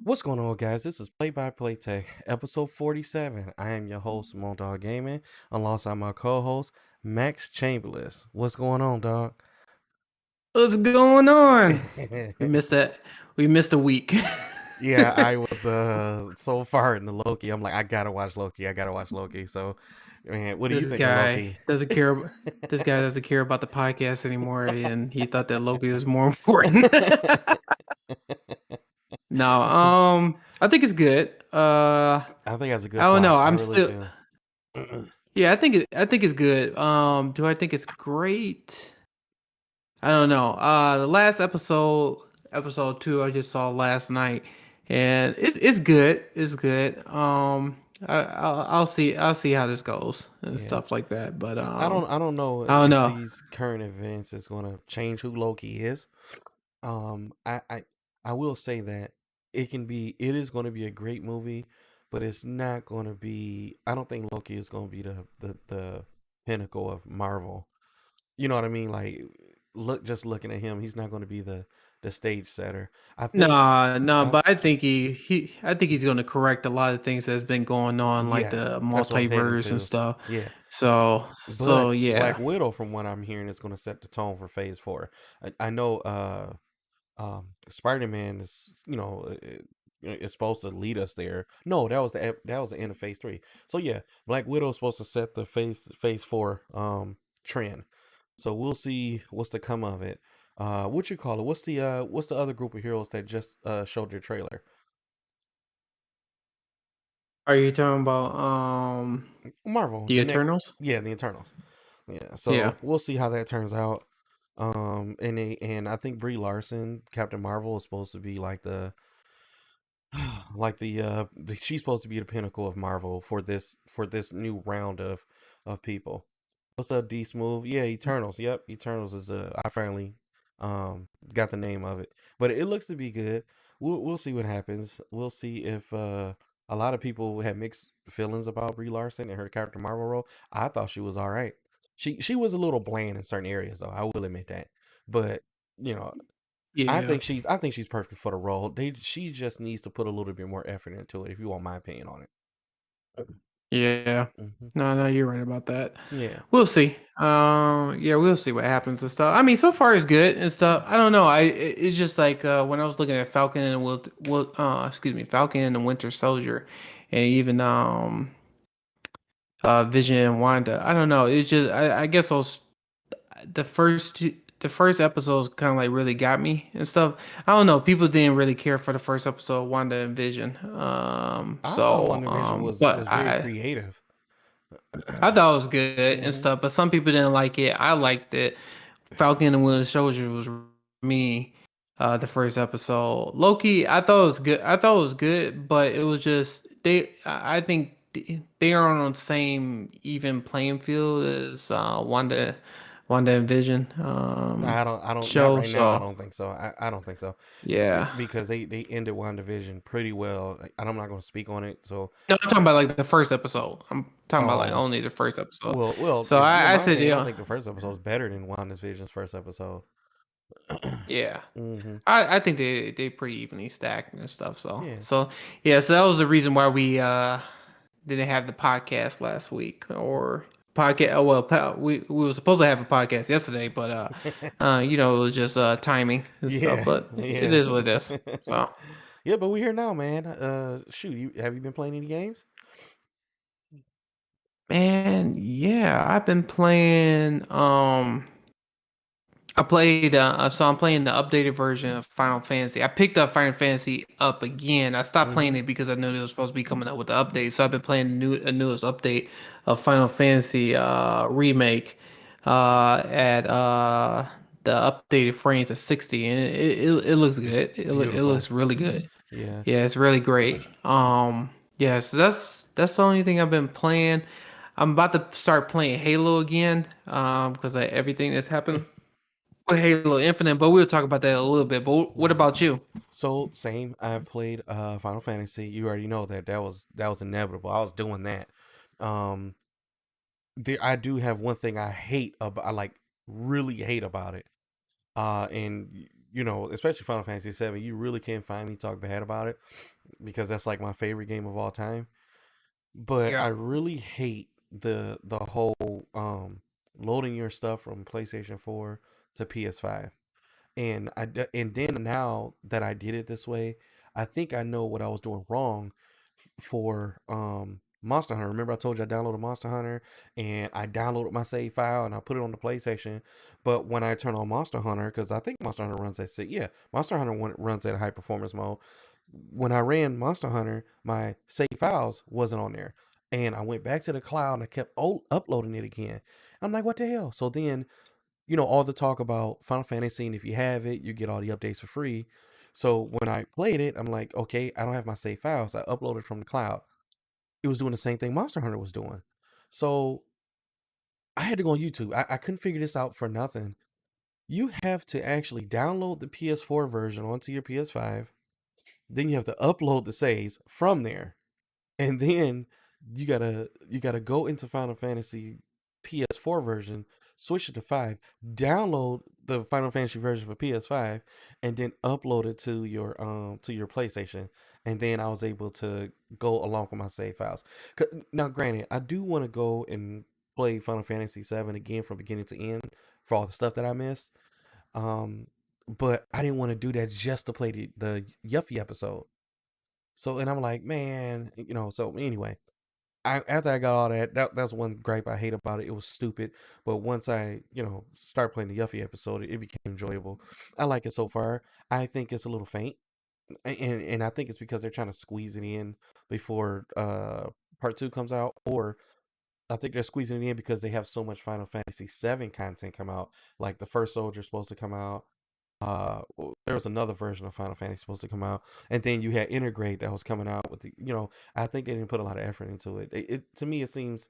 What's going on, guys? This is Play by Play Tech, episode 47. I am your host, Moandogg Gaming, alongside my co-host, Max Chamberlain. What's going on, dog? What's going on? We missed that. We missed a week. Yeah, I was so far in the Loki. I'm like, I gotta watch Loki. So, man, what do you think of Loki? Doesn't care. This guy doesn't care about the podcast anymore, and he thought that Loki was more important. No, I think it's good. I think that's a good. I don't know. Plot. I'm I really still. Yeah, I think it's good. Do I think it's great? I don't know. The last episode 2, I just saw last night, and it's good. It's good. I'll see how this goes and stuff like that. But I don't know if these current events is gonna change who Loki is. I will say that it is going to be a great movie, but it's not going to be. I don't think Loki is going to be the pinnacle of Marvel. You know what I mean? Like, looking at him, he's not going to be the stage setter. I think but I think he's going to correct a lot of things that's been going on, like the multiverse and stuff. Yeah. So yeah. Black Widow, from what I'm hearing, is going to set the tone for Phase 4. I know. Spider-Man is, it's supposed to lead us there. No, that was the end of Phase 3. So yeah, Black Widow is supposed to set the Phase 4 trend. So we'll see what's to come of it. What you call it? What's the other group of heroes that just showed their trailer? Are you talking about Marvel, the Eternals? Yeah, the Eternals. Yeah, so we'll see how that turns out. And I think Brie Larson, Captain Marvel, is supposed to be like she's supposed to be the pinnacle of Marvel for this new round of people. What's up, D Smooth? Yeah, Eternals. Yep, Eternals is I finally got the name of it, but it looks to be good. We'll see what happens. We'll see if a lot of people had mixed feelings about Brie Larson and her Captain Marvel role. I thought she was all right. She was a little bland in certain areas though. I will admit that, but you know, Yeah. I think she's perfect for the role. She just needs to put a little bit more effort into it. If you want my opinion on it. Yeah. Hmm. No, no, you're right about that. Yeah. We'll see. Yeah, we'll see what happens and stuff. I mean, so far it's good and stuff. I don't know. It's just like when I was looking at Falcon and excuse me, Falcon and the Winter Soldier, and even Vision and Wanda. I don't know. It's just I guess those the first episodes kind of like really got me and stuff. I don't know. People didn't really care for the first episode, Wanda and Vision. I thought WandaVision But was very creative. I thought it was good and Hmm. stuff. But some people didn't like it. I liked it. Falcon and Winter Soldier was me. The first episode, Loki, I thought it was good. I thought it was good, but it was just I think they are on the same even playing field as Wanda and Vision I don't, not show. right now. I So don't think so. I don't think so. yeah, Because they ended WandaVision pretty well. And I'm not going to speak on it. So, no, I'm talking about like the first episode. I'm talking about like oh, only the first episode. well, So if you want I my said opinion, I yeah, think the first episode is better than WandaVision's first episode. yeah. Hmm. I think they pretty evenly stacked and stuff. Yeah. So yeah, so that was the reason why we didn't have the podcast last week or podcast. Oh well, we were supposed to have a podcast yesterday, but it was just timing and stuff. Yeah. But it Yeah. is what it is. So Yeah, but we're here now, man. Shoot, you been playing any games? man, yeah, I've been playing. I'm playing the updated version of Final Fantasy. I picked up Final Fantasy up again. I stopped Mm-hmm. playing it because I knew it was supposed to be coming up with the update. So I've been playing a newest update of Final Fantasy remake at the updated frames at 60, and it looks It's good. It beautiful. looks really good. Yeah. Yeah, it's really great. Yeah, so that's the only thing I've been playing. I'm about to start playing Halo again because of everything that's happened with Halo Infinite, but we'll talk about that a little bit. But what about you? So same. I've played Final Fantasy. You already know that was inevitable. I was doing that. Um, I do have one thing I hate about. I like really hate about it. And you know, especially Final Fantasy 7, you really can't find me talk bad about it because that's like my favorite game of all time. But I Yeah. really hate the whole loading your stuff from PlayStation 4 to PS5. And then now that I did it this way, I think I know what I was doing wrong for Monster Hunter. Remember I told you I downloaded Monster Hunter and I downloaded my save file and I put it on the PlayStation. But when I turn on Monster Hunter, because I think Monster Hunter runs at yeah, Monster Hunter runs at a high performance mode. When I ran Monster Hunter, my save files wasn't on there. And I went back to the cloud and I kept uploading it again. I'm like, what the hell? So then all the talk about Final Fantasy, and if you have it, you get all the updates for free. So when I played it, I'm like, okay, I don't have my save files. I uploaded from the cloud. It was doing the same thing Monster Hunter was doing. So I had to go on YouTube. I couldn't figure this out for nothing. You have to actually download the PS4 version onto your PS5. Then you have to upload the saves from there. And then you gotta go into Final Fantasy PS4 version, switch it to 5, download the Final Fantasy version for PS5, and then upload it to your PlayStation. And then I was able to go along with my save files. Now, granted, I do want to go and play Final Fantasy 7 again from beginning to end for all the stuff that I missed. Um, but I didn't want to do that just to play the Yuffie episode. So, and I'm like, man, so anyway, after I got all that's one gripe I hate about it. It was stupid, but once I, start playing the Yuffie episode, it became enjoyable. I like it so far. I think it's a little faint, and I think it's because they're trying to squeeze it in before part 2 comes out, or I think they're squeezing it in because they have so much Final Fantasy VII content come out. Like the first Soldier's supposed to come out. There was another version of Final Fantasy supposed to come out, and then you had Integrate that was coming out with the. I think they didn't put a lot of effort into it. To me, it seems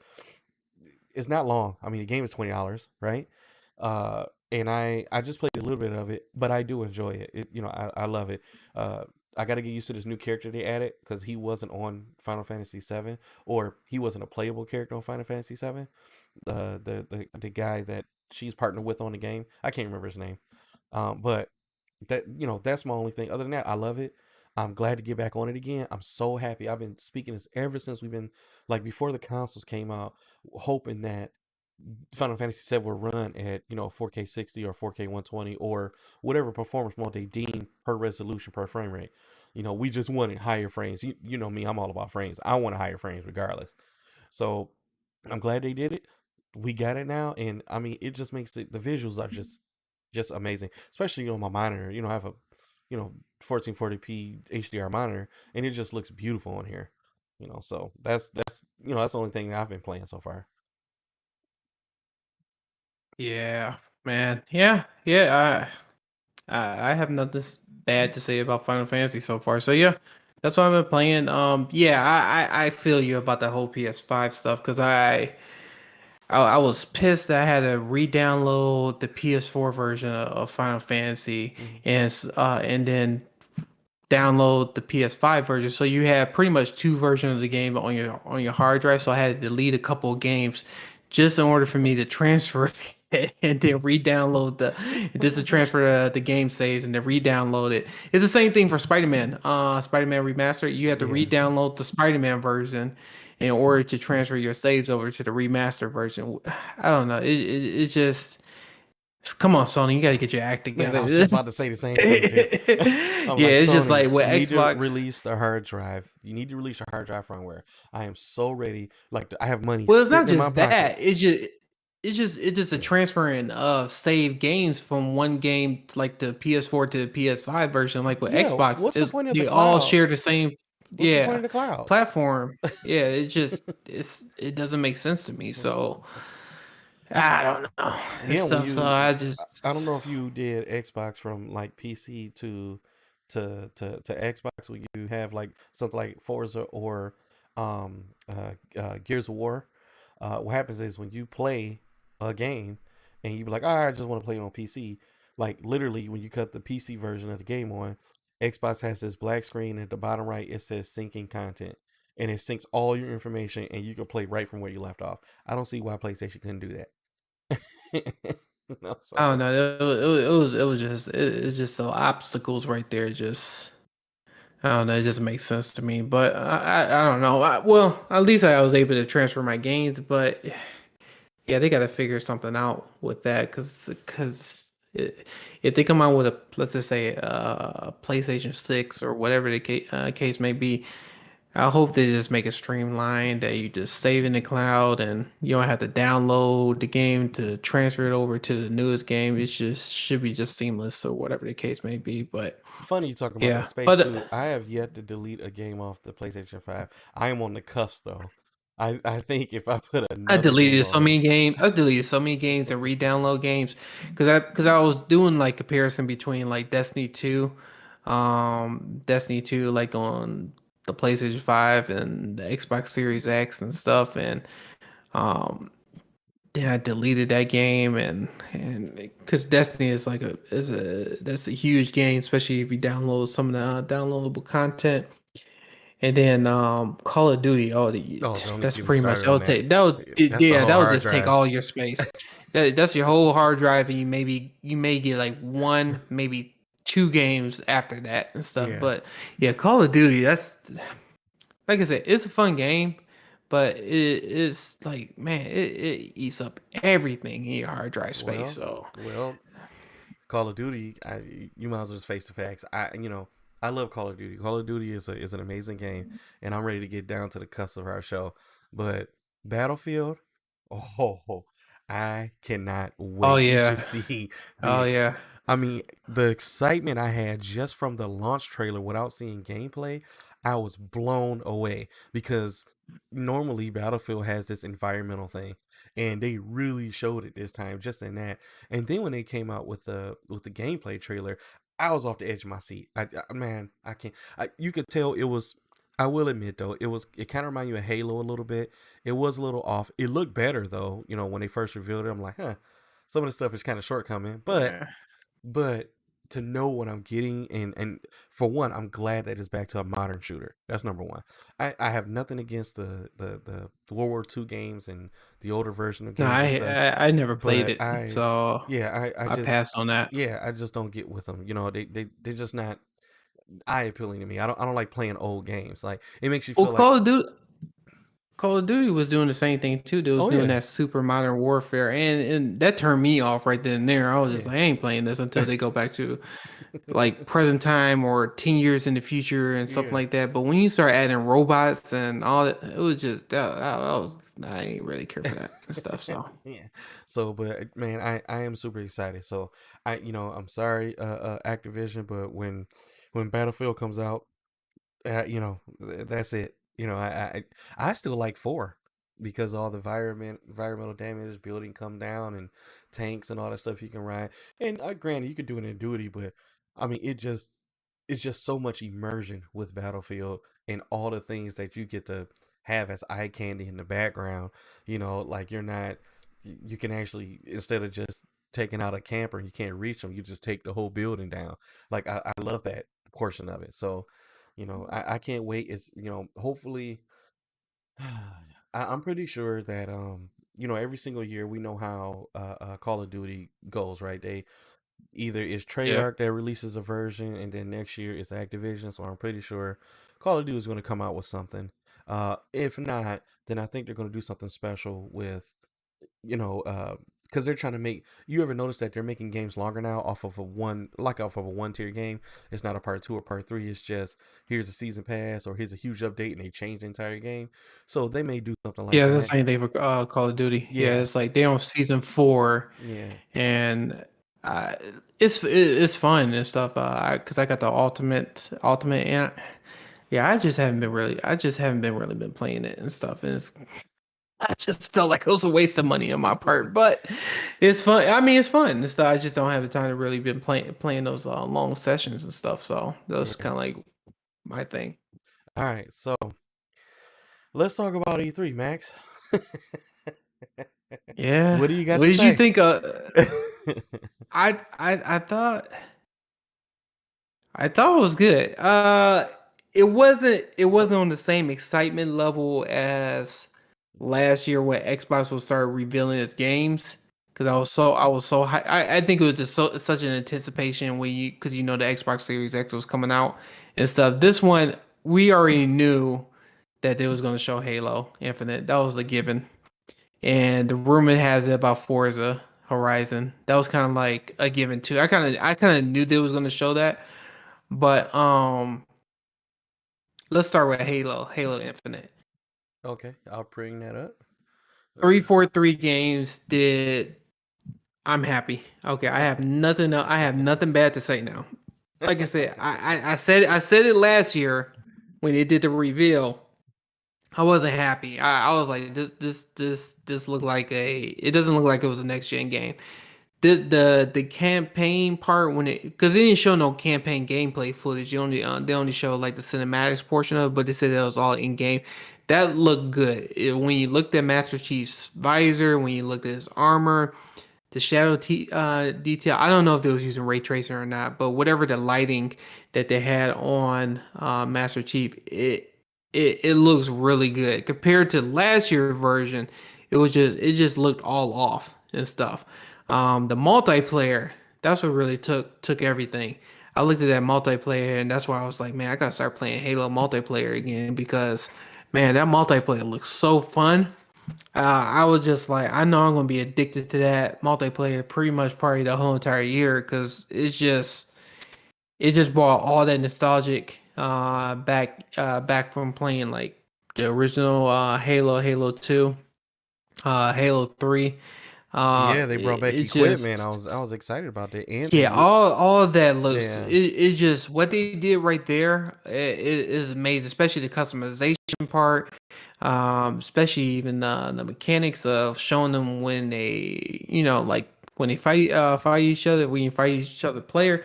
it's not long. I mean, the game is $20, right? And I just played a little bit of it, but I do enjoy it. I love it. Uh, I got to get used to this new character they added because he wasn't on Final Fantasy VII, or he wasn't a playable character on Final Fantasy VII. The guy that she's partnered with on the game, I can't remember his name. But that's my only thing. Other than that, I love it. I'm glad to get back on it again. I'm so happy. I've been speaking this ever since we've been like before the consoles came out, hoping that Final Fantasy VII will run at 4K 60 or 4K 120 or whatever performance mode they deem per resolution per frame rate. We just wanted higher frames. You know me, I'm all about frames. I want higher frames regardless. So I'm glad they did it. We got it now, and I mean, it just makes the visuals are just amazing. Especially my monitor. I have a 1440p HDR monitor, and it just looks beautiful on here. So that's the only thing that I've been playing so far. Yeah, man. Yeah, yeah. I have nothing bad to say about Final Fantasy so far. So yeah, that's what I've been playing. Yeah, I feel you about the whole PS5 stuff because I was pissed that I had to re-download the PS4 version of Final Fantasy Mhm. and then download the PS5 version. So you have pretty much two versions of the game on your hard drive. So I had to delete a couple of games just in order for me to transfer it and then re-download this to transfer the game saves and then re-download it. It's the same thing for Spider-Man. Spider-Man Remastered. You have to Yeah. re-download the Spider-Man version in order to transfer your saves over to the remastered version. I don't know. It just come on, Sony, you gotta get your act Man, I together. was just about to say the same thing, dude. I'm Yeah, like, it's just Sony, like with you need to Xbox. release the hard drive. You need to release your hard drive firmware. I am so ready. Like, I have money Well, it's not sitting in my just pocket. that. It's just a Yeah. transferring of save games from one game to like the PS4 to the PS5 version. Like with Yeah. Xbox, What's the is point of the they all cloud? share the same, What's the point yeah, of the cloud? platform. Yeah, it doesn't make sense to me. So I don't know and Yeah, when stuff. So you, I I don't just know if you did Xbox from like PC to Xbox, where you have like something like Forza or Gears of War. What happens is when you play a game and you be like, I just want to play it on PC. Like literally, when you cut the PC version of the game on, Xbox has this black screen at the bottom right. It says syncing content, and it syncs all your information, and you can play right from where you left off. I don't see why PlayStation couldn't do that. I don't So know. It was just so obstacles right there. Just I don't know. It just makes sense to me, but I don't know. Well, at least I was able to transfer my gains, but yeah, they got to figure something out with that because if they come out with a let's just say a PlayStation 6 or whatever the case may be, I hope they just make it streamlined that you just save in the cloud and you don't have to download the game to transfer it over to the newest game. It just should be just seamless or whatever the case may be. But funny you talking about that yeah, space but too. I have yet to delete a game off the PlayStation 5. I am on the cusp though. I think if I put I another game deleted so on there. many games. I deleted so many games and re-download games because I was doing like comparison between like Destiny 2 like on the PlayStation 5 and the Xbox Series X and stuff and um then I deleted that game and because Destiny is like that's a huge game, especially if you download some of the downloadable content. And then Call of Duty, Oh, don't even that's get me pretty much started on that. That's the yeah, whole that would hard just take drive. all your space. That's your whole hard drive, and you may get like one, maybe two games after that and stuff. Yeah. But yeah, Call of Duty, that's like I said, it's a fun game, but it's like man, it eats up everything in your hard drive space. Well, So well, Call of Duty, you might as well just face the facts. I love Call of Duty. Call of Duty is an amazing game, and I'm ready to get down to the cusp of our show. But Battlefield, oh, I cannot oh wait. You should yeah, see oh the yeah. I mean, the excitement I had just from the launch trailer without seeing gameplay, I was blown away because normally Battlefield has this environmental thing, and they really showed it this time just in that. And then when they came out with the gameplay trailer, I was off the edge of my seat. Man, I can't. You could tell it was. I will admit though, it kind of reminded you of Halo a little bit. It was a little off. It looked better though. You know, when they first revealed it, I'm like, huh, some of the stuff is kind of shortcoming, Yeah. but to know what I'm getting, and for one, I'm glad that it's back to a modern shooter. That's number one. I have nothing against the World War II games and the older version of No, games and stuff, I never played but it, so I I just passed on that. I just don't get with them. You know, they're just not eye appealing to me. I don't like playing old games. Like it makes you Well, feel like, Call of Duty was doing the same thing too. They was oh doing yeah, that super modern warfare, and that turned me off right then and there. I was just yeah. like, I ain't playing this until they go back to like present time or 10 years in the future and stuff Yeah. like that. But when you start adding robots and all that, it was just that was I ain't really care for that and stuff. So Yeah. So, but man, I am super excited. So I'm sorry, Activision, but when Battlefield comes out, that's it. I still like four because all the environmental damage, building come down, and tanks and all that stuff you can ride. And granted, you could do it in duty, but I mean, it's just so much immersion with Battlefield and all the things that you get to have as eye candy in the background. Like you can actually, instead of just taking out a camper and you can't reach them, you just take the whole building down. Like I love that portion of it. So I can't wait. Hopefully, I'm pretty sure that every single year we know how Call of Duty goes, right? They either it's yeah. Treyarch that releases a version, and then next year it's Activision. So I'm pretty sure Call of Duty is going to come out with something. If not, then I think they're going to do something special with you know, because they're trying to make. You ever notice that they're making games longer now off of a one tier game? It's not a part two or part three. It's just here's a season pass or here's a huge update and they change the entire game. So they may do something like Yeah, it's the that. same thing for Call of Duty. Yeah, Yeah, it's like they on season 4, yeah, and uh, it's fun and stuff. Because I got the ultimate, and yeah, I just haven't been really been playing it and stuff. And I just felt like it was a waste of money on my part, but it's fun. I mean, it's fun. It's, I just don't have the time to really been playing those long sessions and stuff. So that's yeah. kind of like my thing. All right, so let's talk about E3, Max. Yeah. What do you got What to did you say? think? I thought. I thought it was good. It So wasn't on the same excitement level as last year when Xbox would start revealing its games. Because I was so high. I think it was just such an anticipation when because you know the Xbox Series X was coming out and stuff. This one we already knew that they was going to show Halo Infinite. That was the given. And the rumor has it about Forza Horizon. That was kind of like a given too. I kind of knew they was going to show that. But let's start with Halo Infinite. okay, I'll bring that up. 343 games did. I'm happy. Okay, I have nothing. I have nothing bad to say now. Like I said, I said it last year when they did the reveal. I wasn't happy. I was like, this looked like a. It doesn't look like it was a next gen game. The campaign part when it because they didn't show no campaign gameplay footage. You only they only show like the cinematics portion of it, but they said it was all in game. That looked good. When you looked at Master Chief's visor, when you looked at his armor, the detail. I don't know if they was using ray tracing or not, but whatever the lighting that they had on Master Chief, it looks really good compared to last year's version. It just looked all off and stuff. The multiplayer, that's what really took everything. I looked at that multiplayer and that's why I was like, man, I gotta start playing Halo multiplayer again because man, that multiplayer looks so fun. I was just like, I know I'm gonna be addicted to that multiplayer pretty much probably the whole entire year because it just brought all that nostalgic back from playing like the original Halo, Halo 2, Halo 3. Yeah, they brought back It's equipment. I just was excited about that, and yeah, all of that looks yeah, it just what they did right there is amazing, especially the customization part, especially even the mechanics of showing them when they like when they fight each other, when you fight each other player.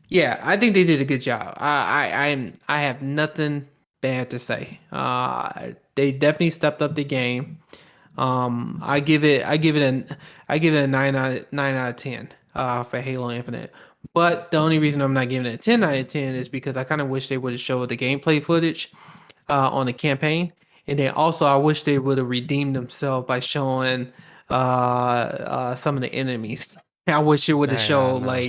Yeah, I think they did a good job. I have nothing bad to say. They definitely stepped up the game. I give it a 9 out of 10 for Halo Infinite. But the only reason I'm not giving it a 10 out of 10 is because I kind of wish they would have showed the gameplay footage on the campaign, and then also I wish they would have redeemed themselves by showing some of the enemies. I wish it would have I showed know.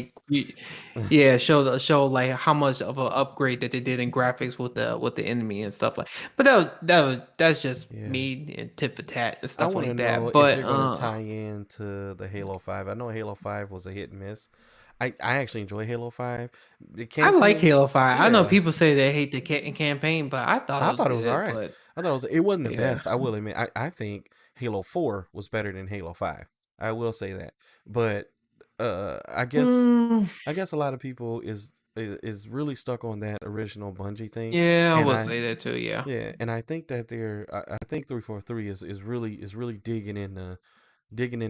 yeah, show like how much of an upgrade that they did in graphics with the enemy and stuff like. But that's just Yeah. me and tit for tat and I stuff want to like that. know if But they're going to tie into the Halo 5. I know Halo 5 was a hit and miss. I actually enjoy Halo 5. The I like campaign, Halo 5. I know yeah, people say they hate the campaign, but I thought it I was thought it was all good. right. But I thought it wasn't the yeah. best. I will admit. I think Halo 4 was better than Halo 5. I will say that. But I guess Mm, a lot of people is really stuck on that original Bungie thing, yeah, I and will say that too. Yeah. and I think that I think 343 is really digging in the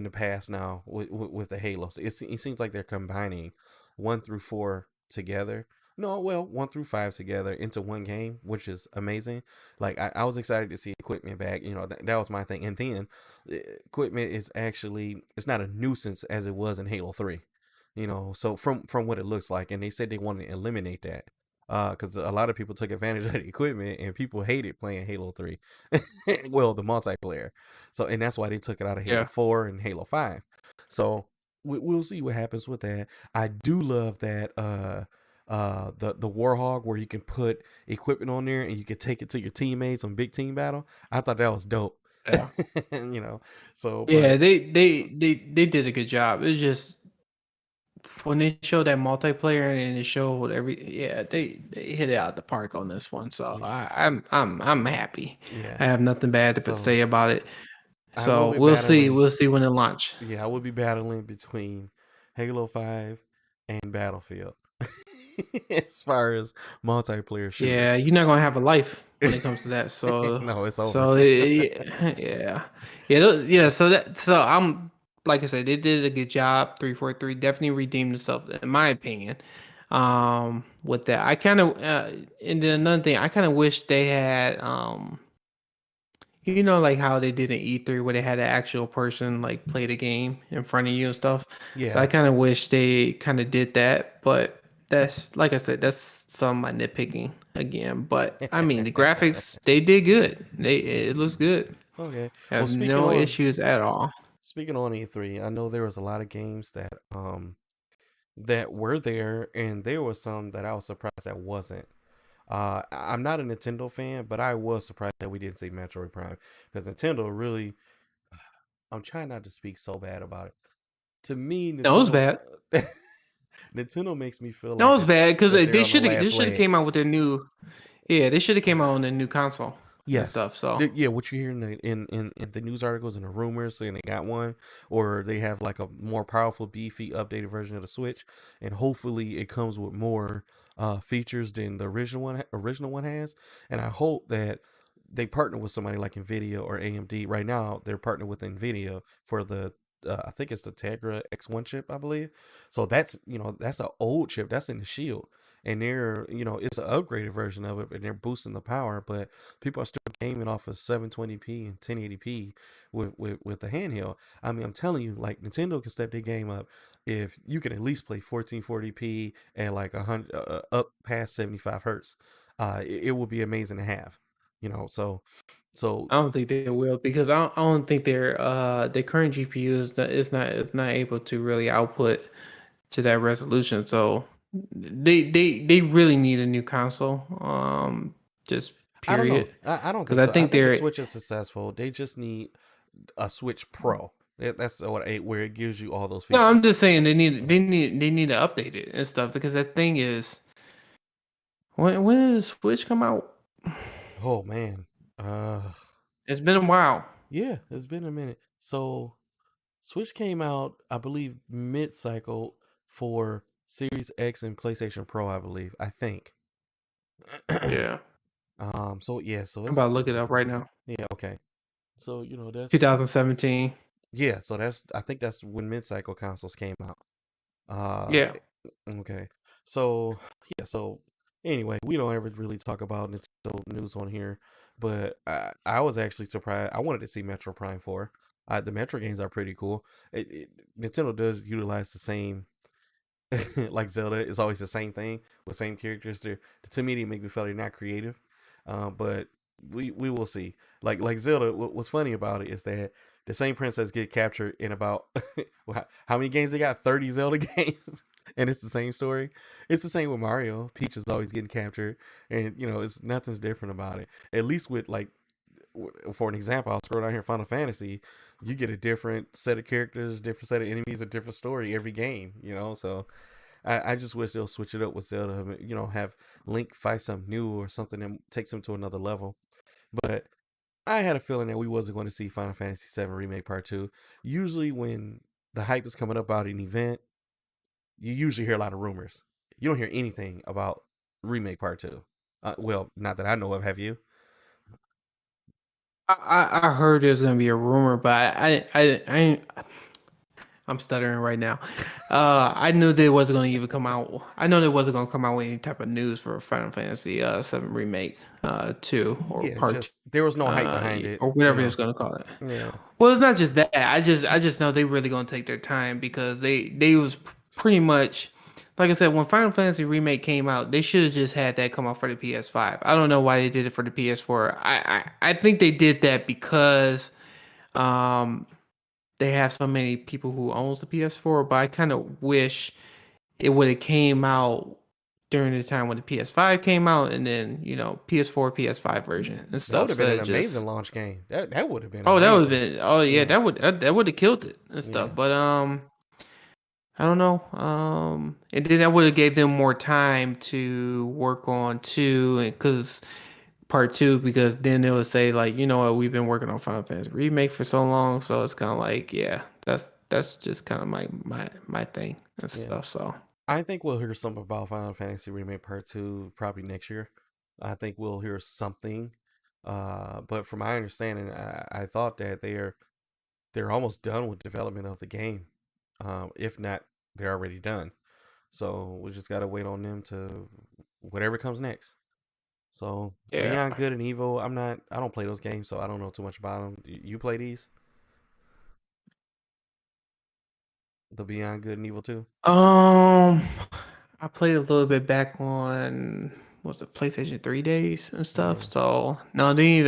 past now with the Halo. So it seems like they're combining 1 through 4 together. No, well, 1 through 5 together into one game, which is amazing. Like I was excited to see equipment back. You know, that was my thing. And then equipment is actually it's not a nuisance as it was in Halo 3. You know, so from what it looks like, and they said they want to eliminate that. Because a lot of people took advantage of the equipment and people hated playing Halo 3. Well, the multiplayer. So, and that's why they took it out of Halo Yeah. 4 and Halo 5. So, we'll see what happens with that. I do love that the Warhog where you can put equipment on there and you can take it to your teammates on big team battle. I thought that was dope. Yeah. You know. So, Yeah, but they did a good job. It's just when they showed that multiplayer and they showed they hit it out the park on this one. So yeah. I'm happy. Yeah. I have nothing bad to So, say about it. I will So be battling we'll see when it launch. yeah, I will be battling between Halo 5 and Battlefield. As far as multiplayer Yeah, shooters. you're not gonna have a life when it comes to that. No, it's over. Yeah. So I'm like I said, they did a good job. 343 definitely redeemed themselves, in my opinion. With that, I kind of and then another thing, I kind of wish they had like how they did in E3 where they had an actual person like play the game in front of you and stuff. So I Yeah. kind of wish they kind of did that, but that's like I said, that's some of my nitpicking again. But I mean, the graphics they did good. It looks good. Okay. I Well, have no issues at all. speaking on E3, I know there was a lot of games that were there, and there was some that I was surprised that wasn't. I'm not a Nintendo fan, but I was surprised that we didn't see Metroid Prime because Nintendo really. I'm trying not to speak so bad about it. To me, No, it was bad. Nintendo makes me feel No, it like was bad because that they're they on the they last should have leg. came out with their new. Yeah, they should have came out on the new console and Yes. stuff. So Yeah, what you hear in the news articles and the rumors saying they got one, or they have like a more powerful, beefy, updated version of the Switch, and hopefully it comes with more features than the original one has. And I hope that they partner with somebody like NVIDIA or AMD. Right now, they're partnered with NVIDIA for the I think it's the Tegra X1 chip, I believe. So that's that's an old chip that's in the Shield, and they're it's an upgraded version of it, and they're boosting the power, but people are still gaming off of 720p and 1080p with the handheld. I mean, I'm telling you, like Nintendo can step their game up if you can at least play 1440p and like 100 up past 75 hertz. It will be amazing to have. So I don't think they will because I don't think their current GPU is not able to really output to that resolution. So they really need a new console. Just I don't know. period. I don't Because think I so. I think think the they're Switch is successful. They just need a Switch Pro. That's where it gives you all those no. I'm features. just saying they need to update it and stuff because that thing is when did the Switch come out? Oh man. Uh It's been a while. yeah, it's been a minute. So Switch came out, I believe, mid cycle for Series X and PlayStation Pro. I believe. I think. Yeah, So yeah. So I'm about it's to look it up right now. yeah. Okay. So that's 2017. yeah. So that's I think that's when mid cycle consoles came out. Yeah. Okay. So yeah. So anyway, we don't ever really talk about Nintendo news on here, but I was actually surprised. I wanted to see Metro Prime 4. The Metro games are pretty cool. Nintendo does utilize the same, like Zelda. It's always the same thing with same characters. To me, they make me feel they're not creative. But we will see. Like Zelda. What's funny about it is that the same princess get captured in about how many games they got? 30 Zelda games, and it's the same story. It's the same with Mario. Peach is always getting captured, and it's nothing's different about it. At least with like for an example, I'll scroll down here. Final Fantasy, you get a different set of characters, different set of enemies, a different story every game. So I just wish they'll switch it up with Zelda. Have Link fight something new or something that takes him to another level. But I had a feeling that we wasn't going to see Final Fantasy VII Remake Part 2. Usually, when the hype is coming up about an event, you usually hear a lot of rumors. You don't hear anything about Remake Part 2. Well, not that I know of. Have you? I heard there's gonna be a rumor, but I'm stuttering right now. I knew they wasn't gonna even come out. I know they wasn't gonna come out with any type of news for Final Fantasy 7 remake 2 or Yeah, part just there was no hype behind it. or whatever it's gonna call it. Yeah. Well, it's not just that. I just know they really gonna take their time because they was pretty much like I said when Final Fantasy remake came out, they should have just had that come out for the PS5. I don't know why they did it for the PS4. I think they did that because um they have so many people who owns the PS4, but I kind of wish it would have came out during the time when the PS5 came out and then, PS4, PS5 version and That would stuff. have been So an it just amazing launch game. That would have been Oh, that would have amazing. been. Oh yeah, Yeah. that would have killed it and Yeah. stuff. But I don't know. And then that would have gave them more time to work on two, and because part two, because then they would say like, you know what, we've been working on Final Fantasy remake for so long, so it's kind of like, yeah, that's just kind of my thing and Yeah. stuff. So I think we'll hear something about Final Fantasy Remake Part 2 probably next year. I think we'll hear something. But from my understanding, I thought that they're almost done with development of the game. If not, they're already done. So we just gotta wait on them to whatever comes next. So yeah. Beyond Good and Evil, I don't play those games, so I don't know too much about them. You play these? The Beyond Good and Evil too? Um, I played a little bit back on what's the PlayStation 3 days and stuff. Yeah. So no, I didn't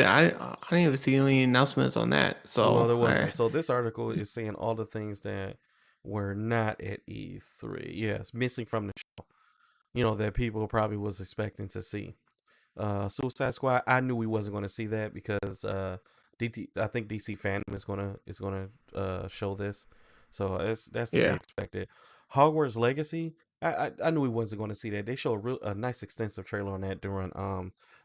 even see any announcements on that. Well, So there I wasn't. So this article is saying all the things that were not at E3. Yes, missing from the show. That people probably was expecting to see. Suicide Squad. I knew we wasn't going to see that because I think DC Fandom is gonna show this, so that's to be yeah. expected. Hogwarts Legacy. I knew we wasn't going to see that. They show a nice extensive trailer on that during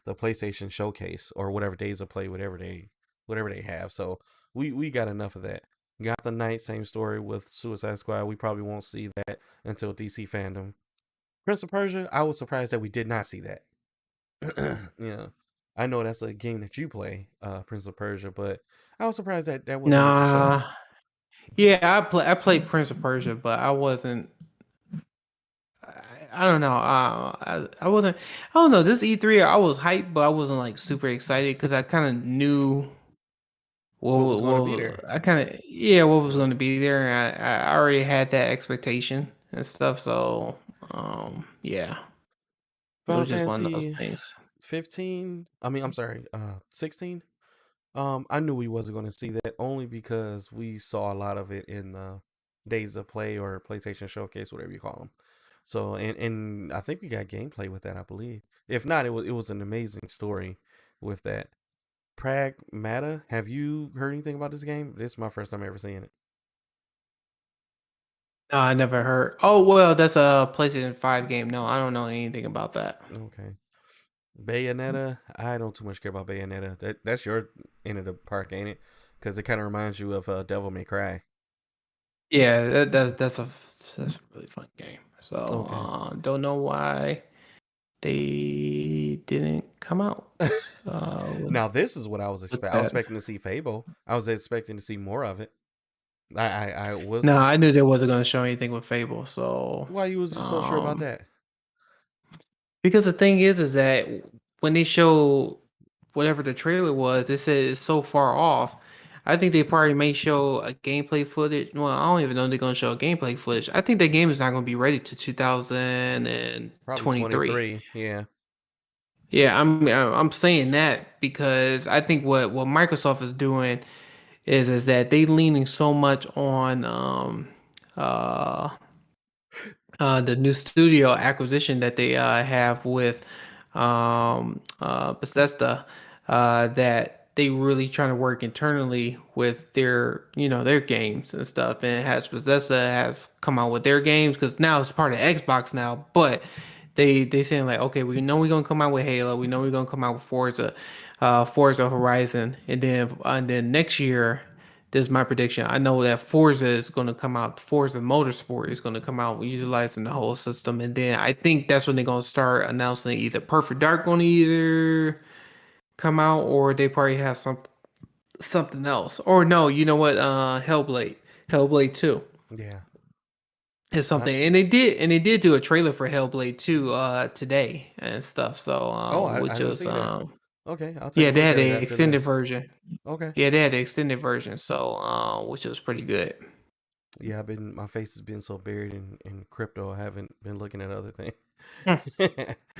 the PlayStation showcase or whatever days of play, whatever they have. So we got enough of that. Got the Night, same story with Suicide Squad. We probably won't see that until DC Fandom. Prince of Persia. I was surprised that we did not see that. Yeah, I know that's a game that you play, Prince of Persia, but I was surprised that that wasn't at the show. Nah. Yeah, I played Prince of Persia, but I wasn't. I don't know. I wasn't. I don't know. This E3, I was hyped, but I wasn't like super excited because I kind of knew What was going to be there? I kind of yeah what was Yeah, going to be there, and I already had that expectation and stuff. So yeah, it Final was just one of those Fantasy things. 15. I mean, I'm sorry, 16. I knew we wasn't going to see that only because we saw a lot of it in the Days of Play or PlayStation Showcase, whatever you call them. So, and I think we got gameplay with that, I believe. If not, it was an amazing story with that. Pragmata. Have you heard anything about this game? This is my first time ever seeing it. No, I never heard. Oh well, that's a PlayStation 5 game. No, I don't know anything about that. Okay. Bayonetta. I don't too much care about Bayonetta. That's your end of the park, ain't it? Because it kind of reminds you of Devil May Cry. Yeah, that's a really fun game. So Okay. don't know why they didn't come out with Now this is what I was expecting. I was that. expecting to see Fable. I was expecting to see more of it. I No, was. I knew they wasn't going to show anything with Fable. So Why you was so sure about um, that? because the thing is that when they show whatever the trailer was, they said it's so far off. I think they probably may show a gameplay footage. Well, I don't even know if they're going to show a gameplay footage. I think that game is not going to be ready to Probably 2023. 23. Yeah. Yeah, I'm saying that because I think what Microsoft is doing is that they leaning so much on uh the new studio acquisition that they have with Bethesda, that they really trying to work internally with their their games and stuff, and has Bethesda have come out with their games because now it's part of Xbox now, but they saying like, okay, we know we're gonna come out with Halo, we know we're gonna come out with Forza Horizon, and then next year, this is my prediction. I know that Forza is going to come out. Forza Motorsport is going to come out utilizing the whole system, and then I think that's when they're going to start announcing either Perfect Dark going to either come out, or they probably have something else. Or no, you know what? Hellblade 2 Yeah. is I, something, and they did do a trailer for Hellblade 2 today and stuff. So oh, I which didn't was see that. Okay, I'll take yeah, a they look had at it the after extended this. version. Okay. Yeah, they had the extended version, so which was pretty good. Yeah, my face has been so buried in crypto. I haven't been looking at other things.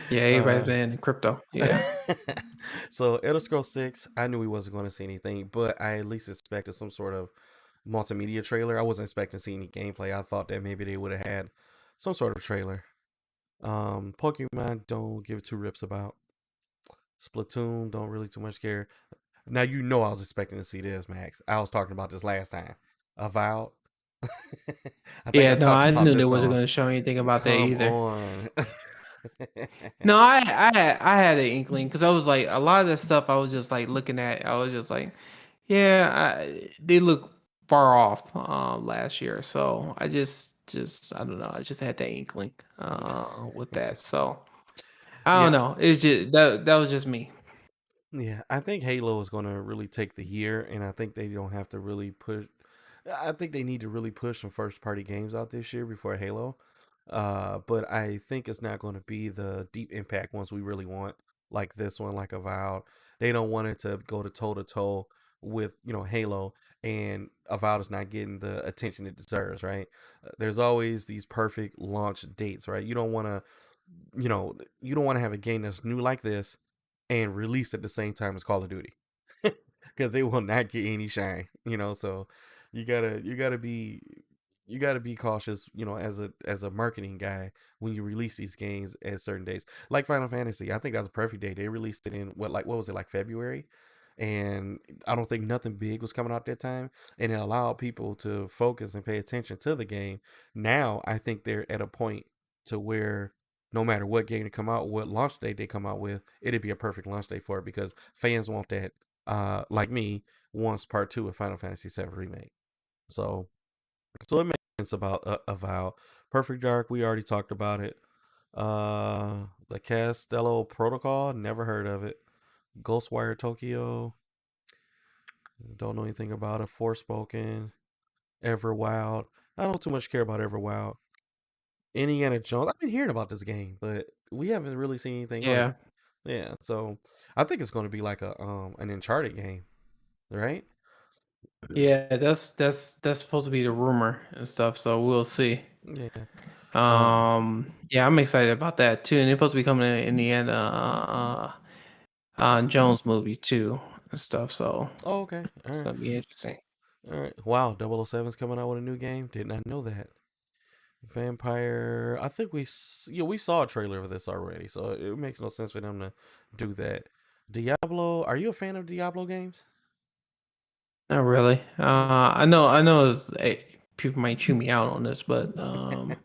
Yeah, everybody's uh, been in crypto. Yeah. so Elder Scrolls 6, I knew we wasn't going to see anything, but I at least expected some sort of multimedia trailer. I wasn't expecting to see any gameplay. I thought that maybe they would have had some sort of trailer. Pokemon, don't give two rips about. Splatoon, don't really too much care. Now you know I was expecting to see this, Max. I was talking about this last time. Avowed. I think I Yeah, no, talked I about knew they this wasn't on. going to show anything about that Come either. on. No, I had an inkling because I was like a lot of the stuff I was just like looking at. I was just like, yeah, they look far off last year. So I just I don't know. I just had that inkling with that. So I don't Yeah, know. It's just that was just me. yeah. I think Halo is going to really take the year, and I think they don't have to really push. I think they need to really push some first party games out this year before Halo. But I think it's not going to be the deep impact ones we really want, like this one, like Avowed. They don't want it to go to toe with Halo, and Avowed is not getting the attention it deserves. Right? There's always these perfect launch dates. Right? You don't want to have a game that's new like this and release at the same time as Call of Duty, because they will not get any shine. So you gotta be cautious. As a marketing guy when you release these games at certain days, like Final Fantasy. I think that was a perfect day. They released it in what was it, like February, and I don't think nothing big was coming out that time, and it allowed people to focus and pay attention to the game. Now I think they're at a point to where no matter what game to come out, what launch date they come out with, it'd be a perfect launch day for it because fans want that. Like me, wants part two of Final Fantasy VII Remake. So, so it makes sense about Avowed. Perfect Dark, we already talked about it. The Castello Protocol, never heard of it. Ghostwire Tokyo, don't know anything about it. Forspoken, Everwild. I don't too much care about Everwild. Indiana Jones. I've been hearing about this game, but we haven't really seen anything on it. Yeah, Yeah, so I think it's going to be like an Uncharted game, right? yeah. That's supposed to be the rumor and stuff. So we'll see. Yeah. Um. Yeah, I'm excited about that too, and it's supposed to be coming in the end. Jones movie too and stuff. So Oh, okay. All it's right. gonna be interesting. All right. Wow. 007's coming out with a new game. Did not know that. Vampire. I think we saw a trailer of this already, so it makes no sense for them to do that. Diablo. Are you a fan of Diablo games? Not really. I know people might chew me out on this, but no,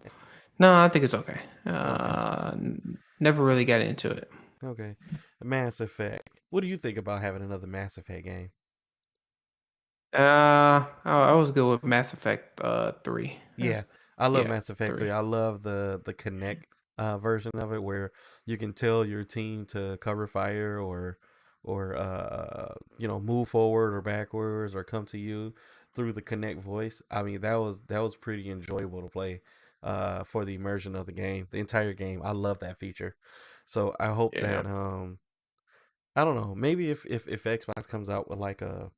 I think it's okay. Okay. Never really got into it. Okay. Mass Effect. What do you think about having another Mass Effect game? I was good with Mass Effect 3. Yeah, I love Yeah, Mass Effect 3. 3. I love the Connect version of it where you can tell your team to cover fire or move forward or backwards or come to you through the Connect voice. I mean, that was pretty enjoyable to play for the immersion of the game, the entire game. I love that feature. So I hope Yeah. that I don't know, maybe if Xbox comes out with like a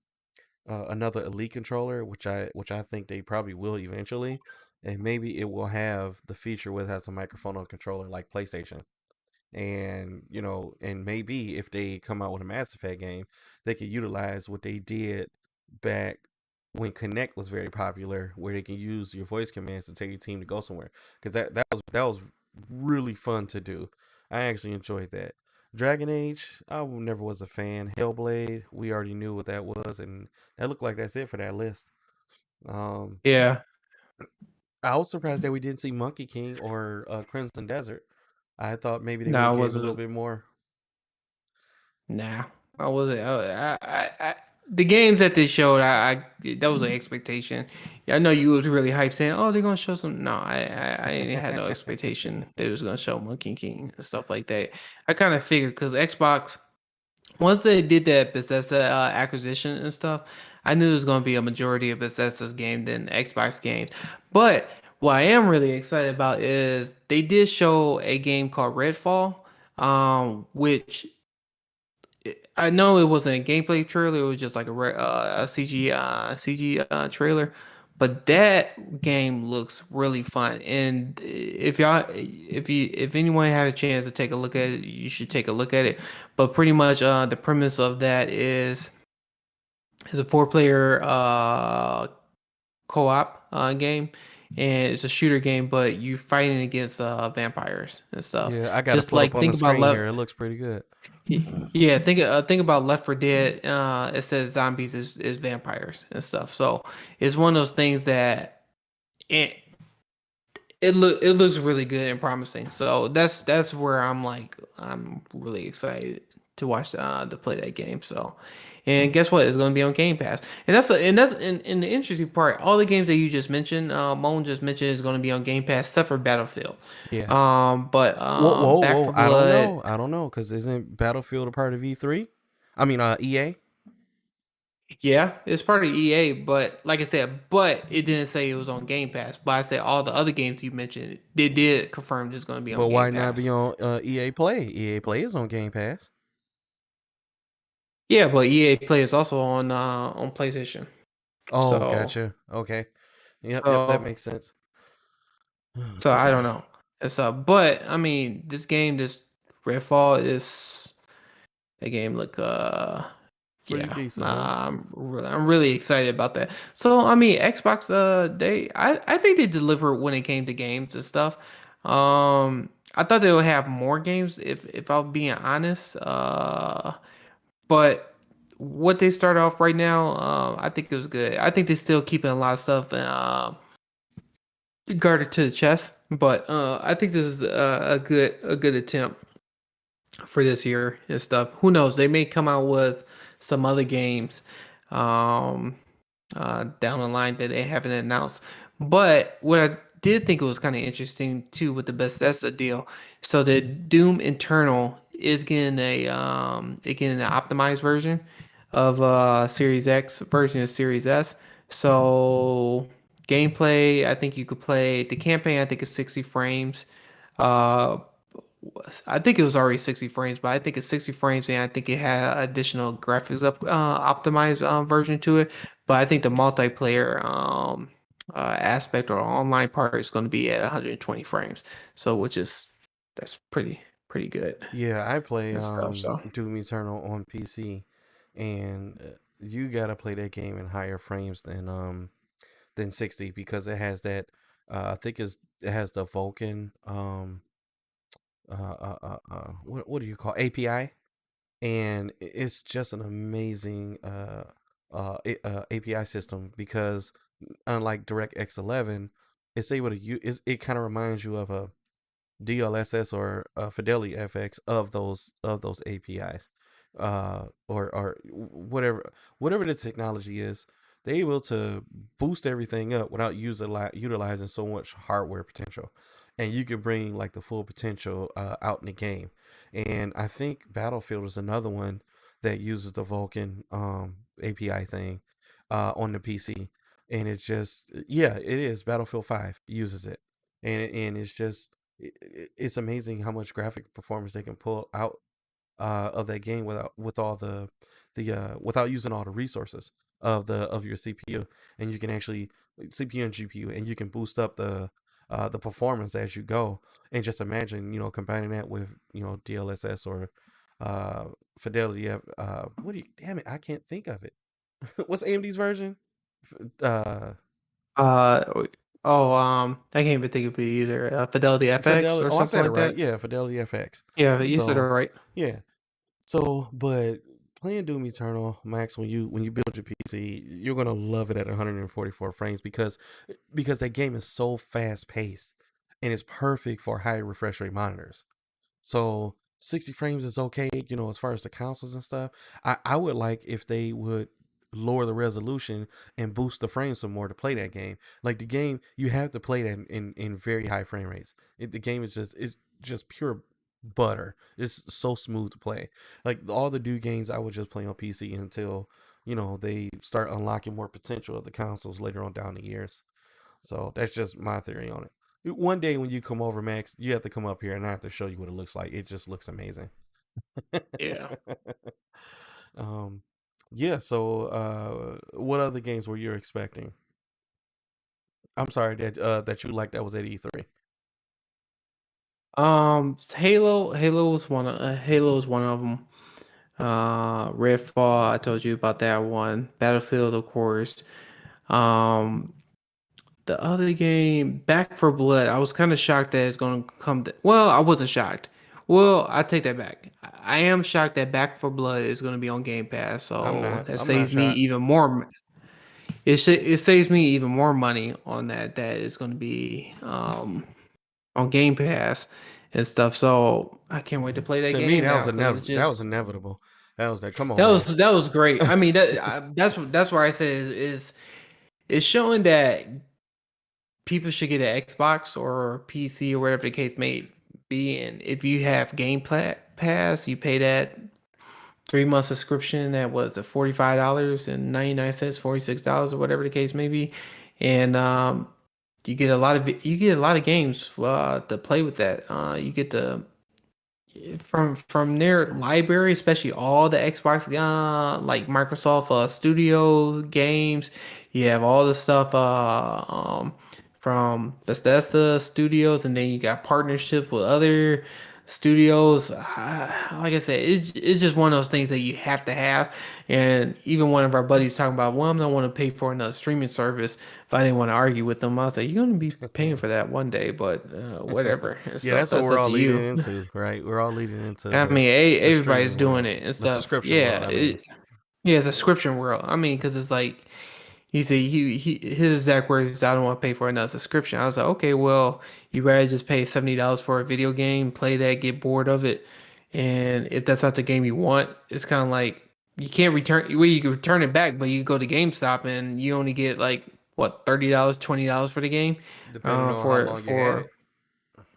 another Elite controller, which I think they probably will eventually, and maybe it will have the feature where it has a microphone on the controller like PlayStation. And and maybe if they come out with a Mass Effect game, they could utilize what they did back when Connect was very popular, where they can use your voice commands to tell your team to go somewhere. Because that was really fun to do. I actually enjoyed that. Dragon Age, I never was a fan. Hellblade, we already knew what that was, and that looked like that's it for that list. Um, Yeah. I was surprised that we didn't see Monkey King or Crimson Desert. I thought maybe they would No, have I gave a little wasn't. bit more. Nah, I wasn't. The games that they showed, that was an expectation. Yeah, I know you was really hyped saying, "Oh, they're gonna show some." No, I ain't had no expectation they was gonna show Monkey King and stuff like that. I kind of figured because Xbox, once they did that Bethesda acquisition and stuff, I knew there was gonna be a majority of Bethesda's game than Xbox games. But what I am really excited about is they did show a game called Redfall, which I know it wasn't a gameplay trailer. It was just like a CG trailer, but that game looks really fun. And if anyone had a chance to take a look at it, you should take a look at it. But pretty much, the premise of that is a four-player co-op game, and it's a shooter game, but you fighting against vampires and stuff. Yeah, I got to Just pull up like on the think about screen left. here. It looks pretty good. Yeah, think about Left 4 Dead. It says zombies is vampires and stuff. So it's one of those things that it it looks really good and promising. So that's where I'm really excited to watch to play that game. So, and guess what? It's going to be on Game Pass. And the interesting part. All the games that you just mentioned, Moan just mentioned, is going to be on Game Pass, except for Battlefield. Yeah. But Whoa, whoa, Back whoa! for I don't Blood. know. I don't know because isn't Battlefield a part of E3? I mean, EA. Yeah, it's part of EA, but like I said, but it didn't say it was on Game Pass. But I said all the other games you mentioned, they did confirm it's going to be on But Game why not be Pass. on EA Play? EA Play is on Game Pass. Yeah, but EA Play is also on PlayStation. Oh, So gotcha. Okay. Yep, yep, that so makes sense. so I don't know. It's but I mean, this Redfall is a game like Pretty yeah, decent, huh? I'm really excited about that. So I mean, Xbox, I think they delivered when it came to games and stuff. I thought they would have more games if I'm being honest. But what they started off right now, I think it was good. I think they're still keeping a lot of stuff guarded to the chest, but I think this is a good attempt for this year and stuff. Who knows? They may come out with some other games um, down the line that they haven't announced. But what I did think it was kind of interesting too with the Bethesda deal. So the Doom Internal is getting an optimized version of Series X version of Series S. So gameplay, I think you could play the campaign. I think it's 60 frames. Uh, I think it was already 60 frames, but I think it's 60 frames, and I think it had additional graphics optimized version to it. But I think the multiplayer aspect or online part is going to be at 120 frames. So that's pretty good Yeah, I play and stuff. So Doom Eternal on PC, and you gotta play that game in higher frames than 60 because it has that. I think it has the Vulkan what do you call API, and it's just an amazing API system because unlike DirectX 11, it's able to use. It kind of reminds you of a DLSS or Fidelity FX of those APIs, or whatever the technology is. they're able to boost everything up without utilizing so much hardware potential, and you can bring like the full potential out in the game. And I think Battlefield is another one that uses the Vulkan API thing on the PC, and it's just yeah, it is Battlefield 5 uses it, and it's just it's amazing how much graphic performance they can pull out of that game with all the without using all the resources of your CPU, and you can actually CPU and GPU, and you can boost up the performance as you go. And just imagine, combining that with DLSS or uh, Fidelity. What do you? Damn it, I can't think of it. What's AMD's version? Uh, Uh, I can't even think of it either. Fidelity FX Fidelity. or Oh, I something said it like right. that. Yeah, Fidelity FX. Yeah, you said it So right. yeah, So, but playing Doom Eternal, Max, when you build your PC, you're gonna love it at 144 frames because that game is so fast paced and it's perfect for high refresh rate monitors. So 60 frames is okay, as far as the consoles and stuff. I would like if they would lower the resolution and boost the frames some more to play that game. Like the game, you have to play that in very high frame rates. The game is just pure butter. It's so smooth to play. Like all the Doom games I would just play on PC until, they start unlocking more potential of the consoles later on down the years. So that's just my theory on it. One day when you come over, Max, you have to come up here and I have to show you what it looks like. It just looks amazing. Yeah. um, yeah. So, what other games were you expecting? I'm sorry that you liked that was at E3. Halo is one of them. Redfall, I told you about that one. Battlefield, of course. Um, the other game, Back for Blood, I was kind of shocked that it's going to come. Well, I wasn't shocked. Well, I take that back. I am shocked that Back for Blood is going to be on Game Pass, I'm so not. that I'm not saves me shocked. even more. It saves me even more money on that. That is going to be on Game Pass and stuff. So I can't wait to play that To me, game now because it's that was just inevitable. That was that. Come on, man. that was great. I mean that's where I say is it's showing that people should get an Xbox or PC or whatever the case may be, and if you have Pass, you pay that 3 month subscription that was at $45.99, $46 or whatever the case may be, and you get a lot of games to play with that. You get the from their library, especially all the Xbox, like Microsoft Studio games. You have all the stuff from Bethesda Studios, and then you got partnerships with other studios. Like I said, it's just one of those things that you have to have. And even one of our buddies talking about, well, I don't want to pay for another streaming service, but I didn't want to argue with them. I was like, you're gonna be paying for that one day, but whatever and Yeah, stuff. that's what That's we're up all to leading you. into, right? We're all leading into I mean, the everybody's streaming doing world, it and the stuff. subscription world. Yeah, I mean, yeah, it's a subscription world. I mean, because it's like he said, his exact words is, "I don't want to pay for another subscription." I was like, okay, well, you rather just pay $70 for a video game, play that, get bored of it, and if that's not the game you want, it's kind of like you can't return. Well, you can return it back, but you go to GameStop and you only get like what $30, $20 for the game, depending on how long you had for it.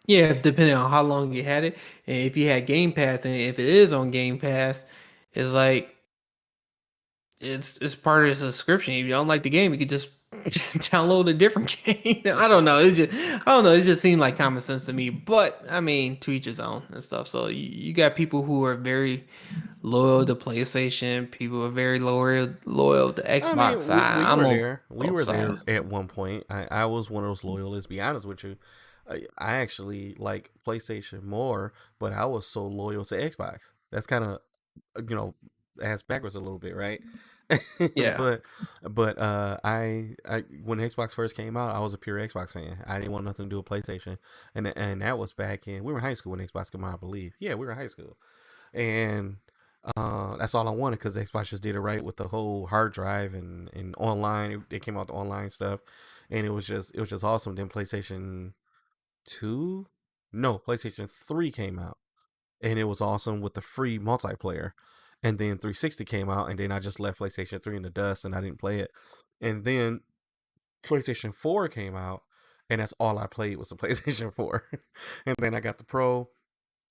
yeah, depending on how long you had it, and if you had Game Pass, and if it is on Game Pass, it's like it's part of the subscription. If you don't like the game, you could just download a different game. I don't know. I don't know. It just seemed like common sense to me. But I mean, to each his own and stuff. So you got people who are very loyal to PlayStation. People are very loyal to I mean, Xbox. we I'm were on there. We both were there sides. at one point. I was one of those loyalists. Be honest with you, I actually like PlayStation more, but I was so loyal to Xbox. That's kind of you know ass backwards a little bit, right? Yeah. but I when Xbox first came out, I was a pure Xbox fan. I didn't want nothing to do with PlayStation, and that was back in we were in high school when Xbox came out, I believe. Yeah, we were in high school, and that's all I wanted because Xbox just did it right with the whole hard drive and online. It came out the online stuff, and it was just awesome. Then PlayStation 2, no, PlayStation 3 came out, and it was awesome with the free multiplayer. And then 360 came out, and then I just left PlayStation 3 in the dust, and I didn't play it. And then PlayStation 4 came out, and that's all I played was the PlayStation 4. And then I got the Pro,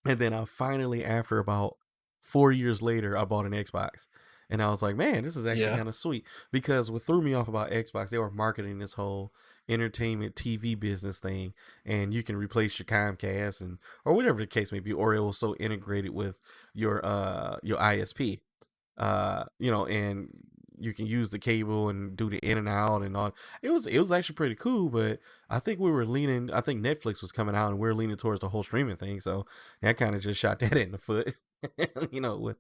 and then I finally, after about 4 years later, I bought an Xbox. And I was like, man, this is actually Yeah. kind of sweet. Because what threw me off about Xbox, they were marketing this whole entertainment TV business thing, and you can replace your Comcast and or whatever the case may be, or it was so integrated with your ISP, and you can use the cable and do the in and out and all. It was actually pretty cool, but I think we were leaning. I think Netflix was coming out, and we are leaning towards the whole streaming thing. So that kind of just shot that in the foot,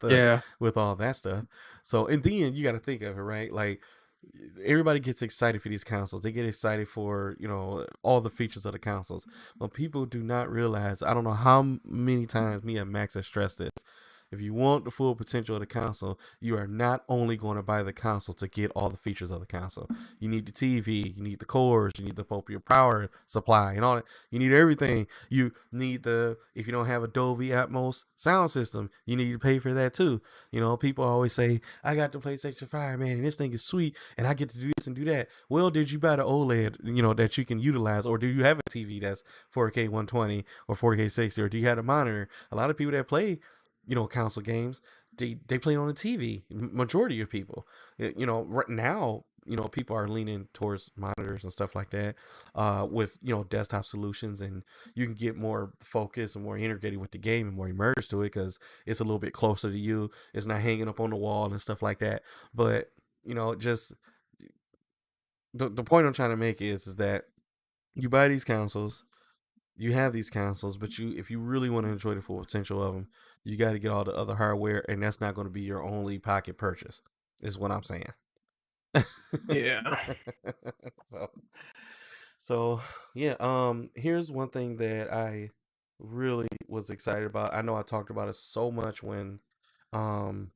Yeah. with all that stuff. So and then you got to think of it, right? Like everybody gets excited for these consoles. They get excited for all the features of the consoles, but people do not realize. I don't know how many times me and Max have stressed this. If you want the full potential of the console, you are not only going to buy the console to get all the features of the console. You need the TV, you need the cores, you need the appropriate power supply, and all that. You need everything. You need if you don't have a Dolby Atmos sound system, you need to pay for that too. People always say, I got the PlayStation 5, man, and this thing is sweet, and I get to do this and do that. Well, did you buy the OLED, that you can utilize, or do you have a TV that's 4K 120 or 4K 60, or do you have a monitor? A lot of people that play console games, they play on the TV. Majority of people, right now, people are leaning towards monitors and stuff like that, with desktop solutions, and you can get more focus and more integrated with the game and more immersed to it because it's a little bit closer to you. It's not hanging up on the wall and stuff like that. But just the point I'm trying to make is that you buy these consoles, you have these consoles, but if you really want to enjoy the full potential of them, you got to get all the other hardware, and that's not going to be your only pocket purchase. Is what I'm saying. Yeah. so, so yeah. Here's one thing that I really was excited about. I know I talked about it so much um,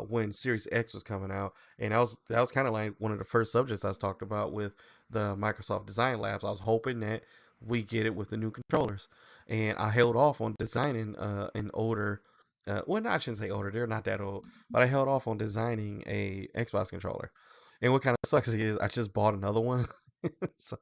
when Series X was coming out, and that was kind of like one of the first subjects I was talked about with the Microsoft Design Labs. I was hoping that we get it with the new controllers, and I held off on designing an older. Well, no, I shouldn't say older. They're not that old, but I held off on designing a Xbox controller. And what kind of sucks is I just bought another one. So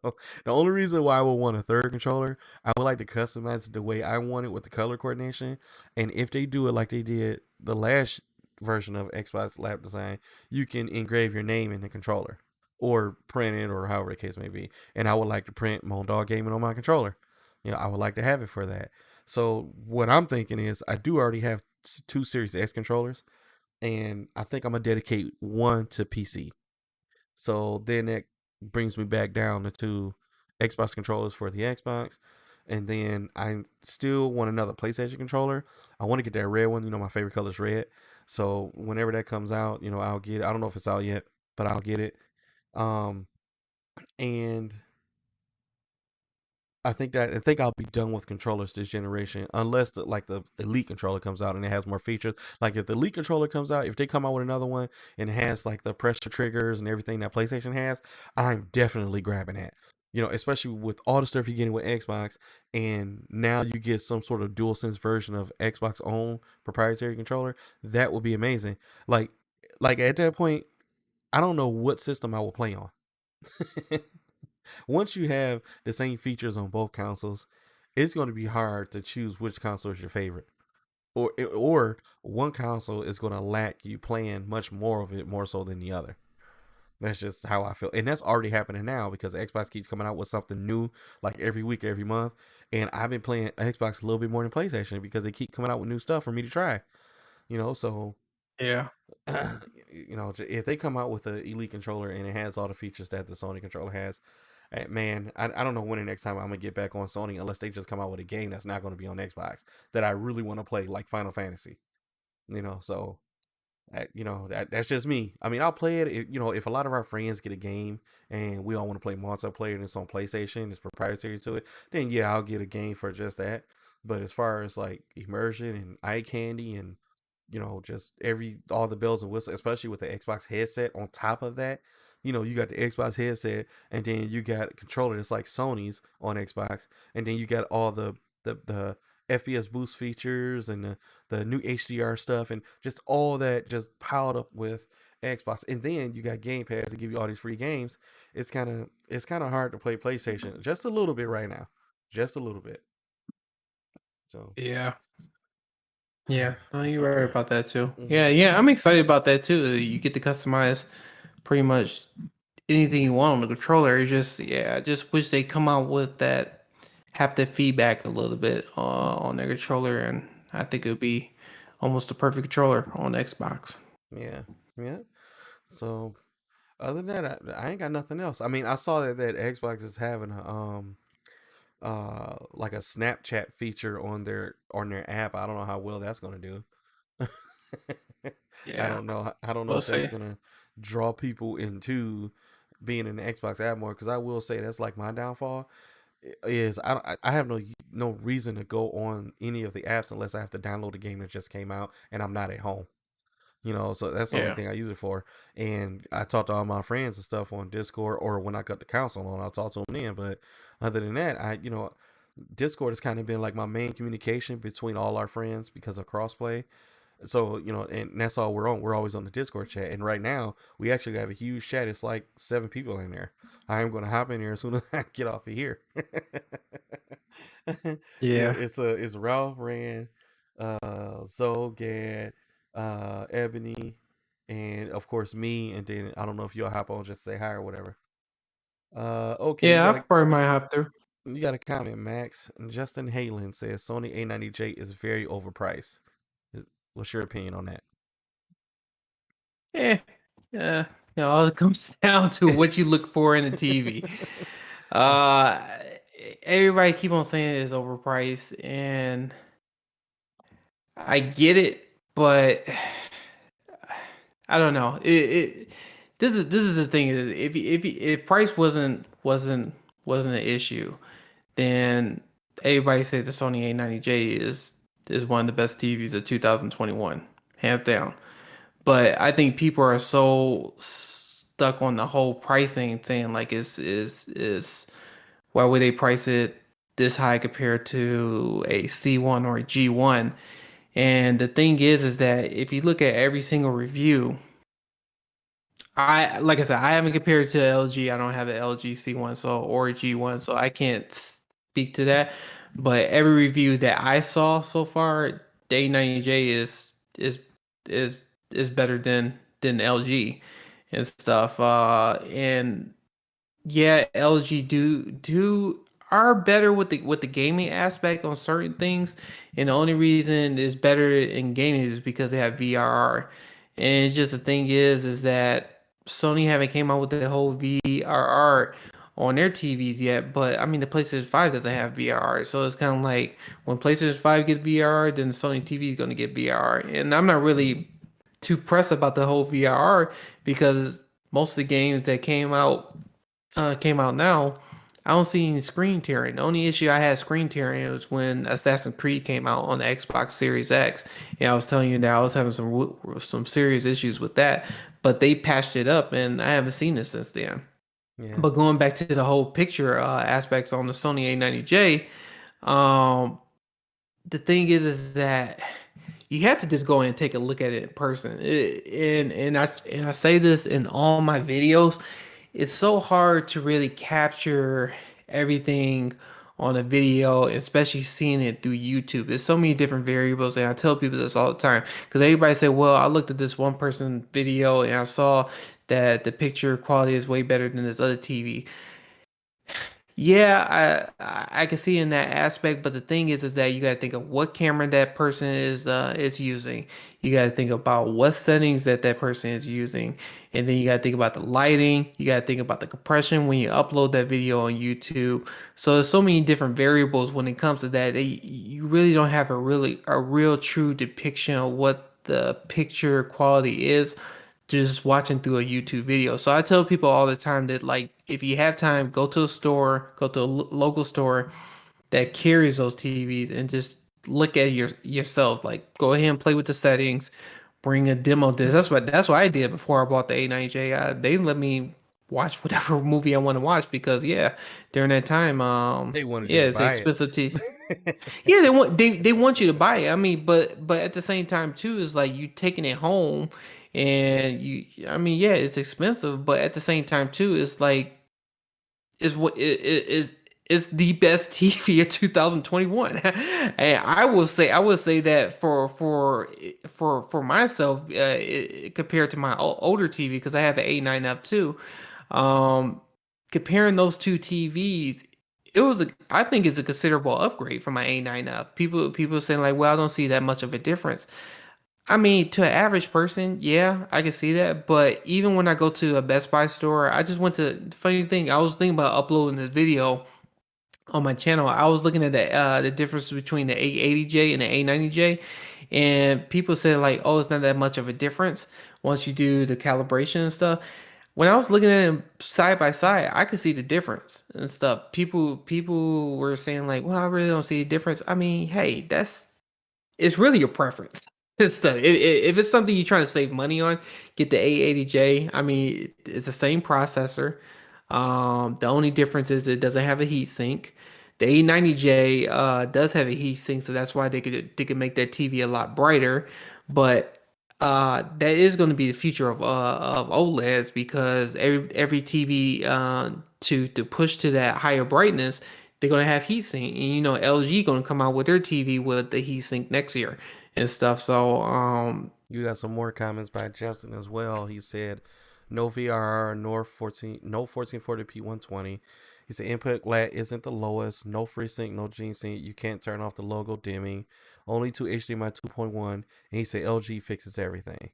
the only reason why I would want a third controller, I would like to customize it the way I want it with the color coordination. And if they do it like they did the last version of Xbox Lab Design, you can engrave your name in the controller or print it or however the case may be. And I would like to print Moandogg Gaming on my controller. I would like to have it for that. So what I'm thinking is I do already have two Series X controllers, and I think I'm gonna dedicate one to PC. So then that brings me back down to two Xbox controllers for the Xbox. And then I still want another PlayStation controller. I want to get that red one. My favorite color is red. So whenever that comes out, I'll get it. I don't know if it's out yet, but I'll get it. Um, and I think I'll be done with controllers this generation, unless the Elite controller comes out and it has more features. Like if the Elite controller comes out, if they come out with another one and it has like the pressure triggers and everything that PlayStation has, I'm definitely grabbing that. Especially with all the stuff you're getting with Xbox, and now you get some sort of DualSense version of Xbox own proprietary controller. That would be amazing. Like at that point, I don't know what system I will play on. Once you have the same features on both consoles, it's going to be hard to choose which console is your favorite. Or one console is going to lack you playing much more of it more so than the other. That's just how I feel. And that's already happening now because Xbox keeps coming out with something new like every week, every month. And I've been playing Xbox a little bit more than PlayStation because they keep coming out with new stuff for me to try. So Yeah. if they come out with an Elite controller and it has all the features that the Sony controller has, man, I don't know when the next time I'm gonna get back on Sony unless they just come out with a game that's not gonna be on Xbox that I really want to play, like Final Fantasy. So that's just me. I mean, I'll play it. If a lot of our friends get a game and we all want to play multiplayer and it's on PlayStation, it's proprietary to it, then yeah, I'll get a game for just that. But as far as like immersion and eye candy and just all the bells and whistles, especially with the Xbox headset on top of that. You got the Xbox headset, and then you got a controller that's like Sony's on Xbox, and then you got all the FPS boost features and the new HDR stuff, and just all that just piled up with. Xbox, and then you got Game Pass to give you all these free games. It's kind of hard to play PlayStation just a little bit right now, just a little bit. So, Yeah. Yeah, no, you're right about that too. hmm Yeah, yeah, I'm excited about that too. You get to customize pretty much anything you want on the controller. It's just, yeah, I just wish they come out with that haptic feedback a little bit on their controller, and I think it would be almost the perfect controller on Xbox. yeah, yeah. So other than that, I ain't got nothing else. I mean, I saw that Xbox is having a like a Snapchat feature on their app. I don't know how well that's gonna do. I Yeah, don't know. I don't know we'll if that's see. gonna draw people into being in the Xbox app more. Because I will say that's like my downfall is I have no reason to go on any of the apps unless I have to download a game that just came out and I'm not at home. So that's the only Yeah, thing I use it for. And I talk to all my friends and stuff on Discord, or when I got the console on, I'll talk to them then. But other than that, Discord has kind of been like my main communication between all our friends because of crossplay. So, and that's all we're on. We're always on the Discord chat. And right now, we actually have a huge chat. It's like 7 people in there. I am going to hop in here as soon as I get off of here. yeah, It's Ralph Rand, Zolgad, Ebony, and of course me. And then I don't know if you'll hop on just say hi or whatever. Okay, yeah. I probably might hop through. you got a comment, Max. Justin Halen says Sony A90J is very overpriced. What's your opinion on that? Yeah, yeah. All it comes down to what you look for in a TV. Uh, Everybody keep on saying it's overpriced, and I get it, but I don't know. This is the thing is if price wasn't an issue, then everybody said the Sony A90J is one of the best TVs of 2021, hands down. But I think people are so stuck on the whole pricing, saying like is why would they price it this high compared to a C1 or a G1? And the thing is that if you look at every single review, I like I said, I haven't compared it to LG. I don't have an LG C1 or a G1, so I can't speak to that. But every review that I saw so far, the A90J is is better than LG and stuff. And yeah, LG do are better with the gaming aspect on certain things, and the only reason it's better in gaming is because they have VRR. And it's just the thing is that Sony haven't came out with the whole VRR on their TVs yet. But I mean, the PlayStation 5 doesn't have VRR, so it's kind of like when PlayStation 5 gets VRR, then the Sony TV is going to get VRR. And I'm not really too pressed about the whole VRR because most of the games that came out now, I don't see any screen tearing. The only issue I had screen tearing was when Assassin's Creed came out on the Xbox Series X. And I was telling you that I was having some serious issues with that, but they patched it up, and I haven't seen it since then. Yeah. But going back to the whole picture aspects on the Sony A90J, um, the thing is that you have to just go and take a look at it in person. And I say this in all my videos. It's so hard to really capture everything on a video, especially seeing it through YouTube. There's so many different variables, and I tell people this all the time because everybody say, "Well, I looked at this one person video and I saw that the picture quality is way better than this other TV." Yeah, I can see in that aspect, but the thing is that you got to think of what camera that person is using. You got to think about what settings that person is using, and then you got to think about the lighting. You got to think about the compression when you upload that video on YouTube. So there's so many different variables when it comes to that. You really don't have a real true depiction of what the picture quality is just watching through a YouTube video. So I tell people all the time that like if you have time, go to a store, go to a local store that carries those TVs and just look at yourself. Like go ahead and play with the settings, bring a demo disc. That's what I did before I bought the A90J. They let me watch whatever movie I want to watch because yeah, during that time, They wanted you yeah, to it's buy expensive to it. yeah, they want you to buy it. I mean, but at the same time too, is like you taking it home And I mean, yeah, it's expensive, but at the same time too, it's like is what is the best TV of 2021. And I would say that for myself, compared to my older TV, because I have an A9F too. Um, Comparing those two TVs, I think it's a considerable upgrade from my A9F. People saying like, well, I don't see that much of a difference. I mean, to an average person, yeah, I can see that. But even when I go to a Best Buy store, I just went to, funny thing, I was thinking about uploading this video on my channel. I was looking at the difference between the A80J and the A90J, and people said like, oh, it's not that much of a difference once you do the calibration and stuff. When I was looking at them side by side, I could see the difference and stuff. People were saying like, well, I really don't see a difference. I mean, hey, it's really your preference. If it's something you're trying to save money on, get the A80J. I mean, it's the same processor. The only difference is it doesn't have a heat sink. The A90J does have a heat sink, so that's why they could make that TV a lot brighter. But that is going to be the future of OLEDs, because every TV to push to that higher brightness, they're going to have heat sink. And you know, LG going to come out with their TV with the heat sink next year and stuff. So You got some more comments by Justin as well. He said, "No VRR, nor 14, no 1440p 120." He said, "Input lag isn't the lowest. No FreeSync, no G-Sync. You can't turn off the logo dimming. Only two HDMI 2.1." And he said, "LG fixes everything."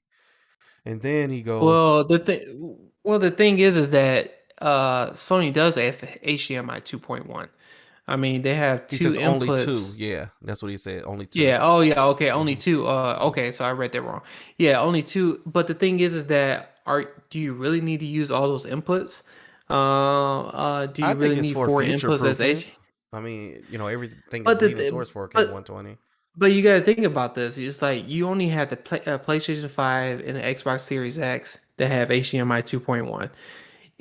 And then he goes, the thing is that Sony does have HDMI 2.1. I mean, they have he two says only two. inputs. Yeah, that's what he said. Only two. Yeah. Oh, yeah. Okay. Only Hmm. two. Okay. So I read that wrong. Yeah. Only two. But the thing is that do you really need to use all those inputs? Do I you think really it's need for four future inputs as proofing. H? I mean, everything is But the leading th- towards 4K but 120. but you gotta think about this. It's like you only have the PlayStation 5 and the Xbox Series X that have HDMI 2.1.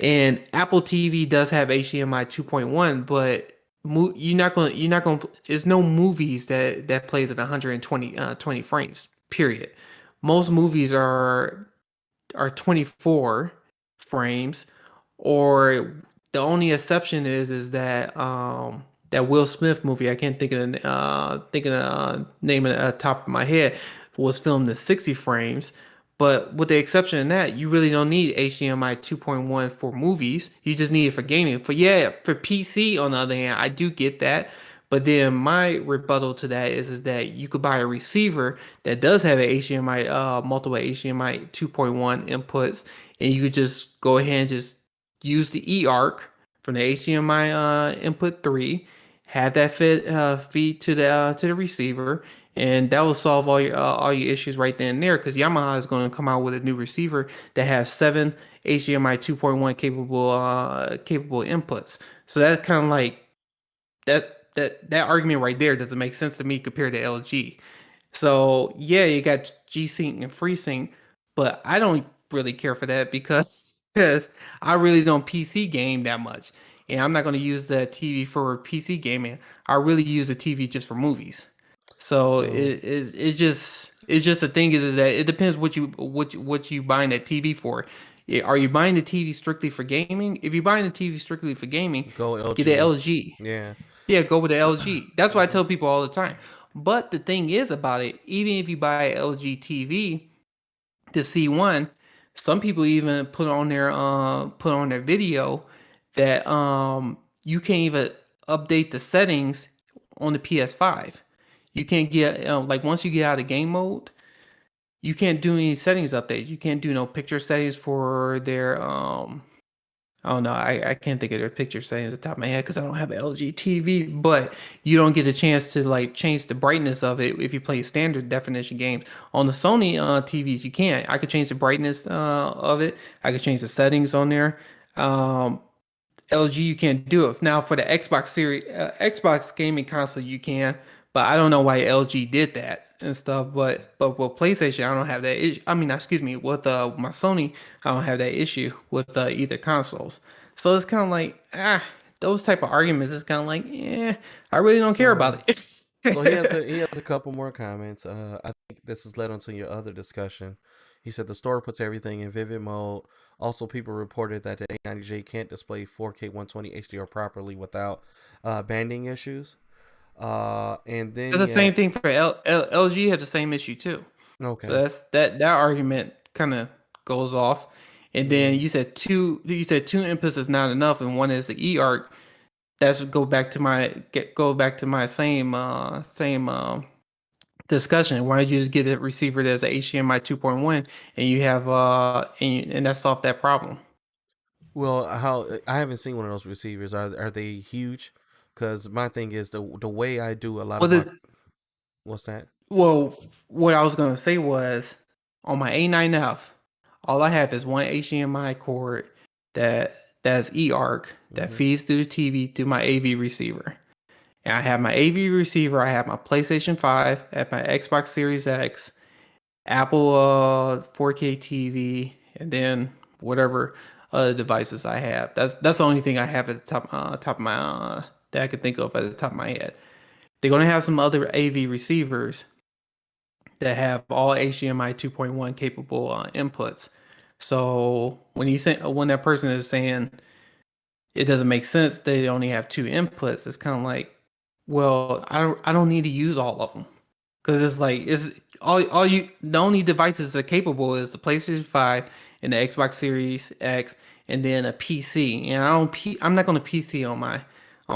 And Apple TV does have HDMI 2.1, but you're not going there's no movies that plays at 120 20 frames, period. Most movies are 24 frames, or the only exception is that that Will Smith movie, I can't think of the name at the top of my head, was filmed at 60 frames. But with the exception of that, you really don't need HDMI 2.1 for movies. You just need it for gaming. For PC, on the other hand, I do get that. But then my rebuttal to that is that you could buy a receiver that does have a HDMI, multiple HDMI 2.1 inputs, and you could just go ahead and just use the eARC from the HDMI input 3, have that feed to the receiver, and that will solve all your issues right then and there. Because Yamaha is going to come out with a new receiver that has 7 HDMI 2.1 capable inputs. So that's kind of like that argument right there doesn't make sense to me compared to LG. So yeah, you got G-Sync and FreeSync, but I don't really care for that because I really don't PC game that much, and I'm not going to use the TV for PC gaming. I really use the TV just for movies. So So it's just the thing is that it depends what you buying that TV for. Are you buying the TV strictly for gaming? If you're buying the TV strictly for gaming, go get the LG. LG. Yeah. Yeah, go with the LG. That's what I tell people all the time. But the thing is about it, even if you buy a LG TV, the C1, some people even put on their video that you can't even update the settings on the PS5. You can't get like once you get out of game mode, you can't do any settings updates. You can't do no picture settings for their oh no, I can't think of their picture settings at the top of my head because I don't have an LG TV, but you don't get a chance to like change the brightness of it if you play standard definition games. On the Sony TVs, you can't. I could change the brightness of it. I could change the settings on there. Um, LG, you can't do it. Now for the Xbox series, Xbox gaming console, you can, but I don't know why LG did that and stuff. But with PlayStation, I don't have that issue. I mean, excuse me, with my Sony, I don't have that issue with either consoles. So it's kind of like those type of arguments. It's kind of like I really don't care So about it. so he has a couple more comments. I think this has led on to your other discussion. He said the store puts everything in vivid mode. Also, people reported that the A90J can't display 4K 120 HDR properly without banding issues. And then It's the he same had thing for LG had the same issue too. So okay, that argument kind of goes off. And mm-hmm. then you said two inputs is not enough, and one is the eARC. That's go back to my same discussion. Why don't you just get a receiver that's a HDMI 2.1 and you have and that solved that problem. Well, how I haven't seen one of those receivers. Are they huge? Because my thing is the way I do a lot Well, of my what's that? well, what I was gonna say was on my A9F, all I have is one HDMI cord that that's eARC that Mm-hmm. feeds through the TV to my AV receiver. And I have my AV receiver, I have my PlayStation 5, I have my Xbox Series X, Apple 4K TV, and then whatever other devices I have. That's the only thing I have at the top of my that I could think of at the top of my head. They're gonna have some other AV receivers that have all HDMI 2.1 capable inputs. So when that person is saying it doesn't make sense they only have two inputs, it's kind of like, well, I don't need to use all of them because it's like it's all you the only devices that are capable is the PlayStation 5 and the Xbox Series X and then a PC. And I'm not going to PC on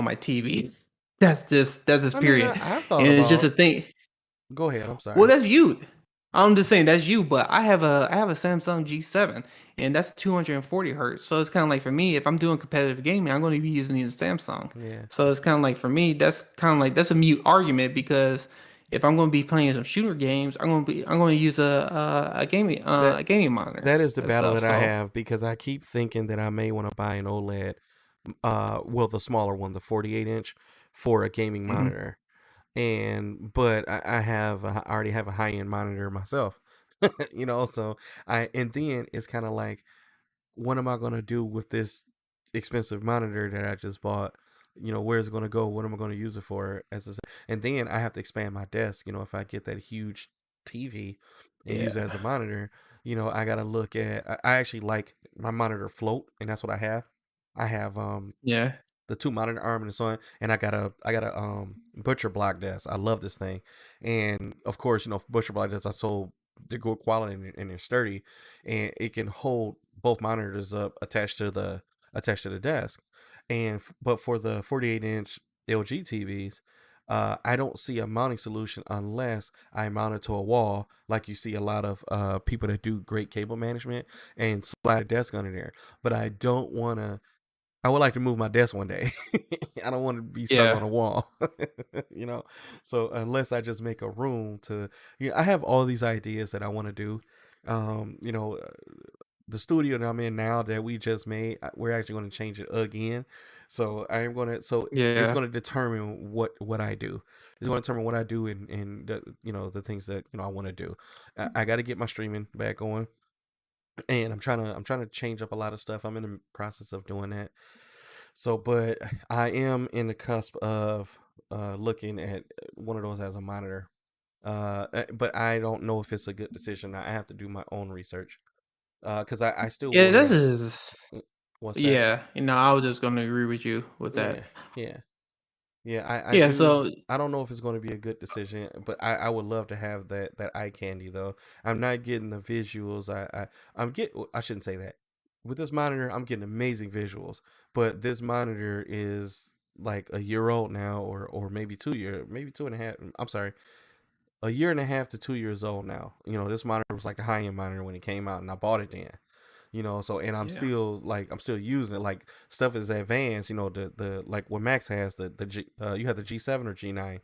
my TV. That's just I mean, period. I've thought And it's just a about. thing. Go ahead. I'm Well, sorry. that's you. I'm just saying that's you, but I have a Samsung G7 and that's 240 hertz. So it's kind of like for me, if I'm doing competitive gaming, I'm going to be using the Samsung. Yeah. So it's kind of like for me, that's kind of like that's a mute argument because if I'm going to be playing some shooter games, I'm going to use That a gaming monitor that is the and battle stuff. that I So have because I keep thinking that I may want to buy an OLED, well, the smaller one, the 48-inch, for a gaming mhm. monitor. And but I already have a high end monitor myself, So and then it's kind of like, what am I gonna do with this expensive monitor that I just bought? Where's it gonna go? What am I gonna use it for? And then I have to expand my desk. If I get that huge TV and use it as Yeah, a monitor, I gotta look at. I actually like my monitor float, and that's what I have. I have yeah, the two monitor arm and so on, and I got a butcher block desk. I love this thing, and of course, butcher block desks are so they're good quality and they're sturdy, and it can hold both monitors up attached to the desk, but for the 48-inch LG TVs. I don't see a mounting solution unless I mount it to a wall, like you see a lot of people that do great cable management and slide a desk under there. But I would like to move my desk one day. I don't want to be stuck yeah, on a wall, you know. So unless I just make a room to, I have all these ideas that I want to do. Um, you know, uh, the studio that I'm in now that we just made, we're actually going to change it again. So I am going to. So it's yeah. going to determine what I do. It's going to determine what I do and the things that I want to do. I got to get my streaming back on, and I'm trying to change up a lot of stuff. I'm in the process of doing that. So, but I am in the cusp of looking at one of those as a monitor. But I don't know if it's a good decision. I have to do my own research. Because I still Yeah, want this to. is What's that? yeah. I was just going to agree with you with Yeah, that. yeah. Yeah, I Yeah, do. so I don't know if it's going to be a good decision, but I would love to have that eye candy though. I'm not getting the visuals. I shouldn't say that. With this monitor, I'm getting amazing visuals, but this monitor is like a year old now, or maybe 2 year, maybe 2.5. I'm sorry, a year and a half to 2 years old now. This monitor was like the high end monitor when it came out, and I bought it then. So and yeah. I'm still using it. Like stuff is advanced. The like what Max has you have the G7 or G9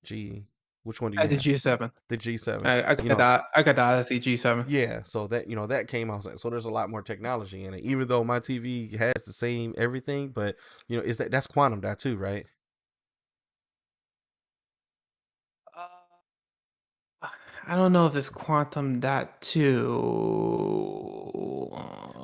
G, which one do I you had the have? G7. The G7. You know I got the Odyssey G7. yeah. So that came out. So there's a lot more technology in it. Even though my TV has the same everything, but is that's quantum dot too, right? I don't know if it's Quantum Dot 2.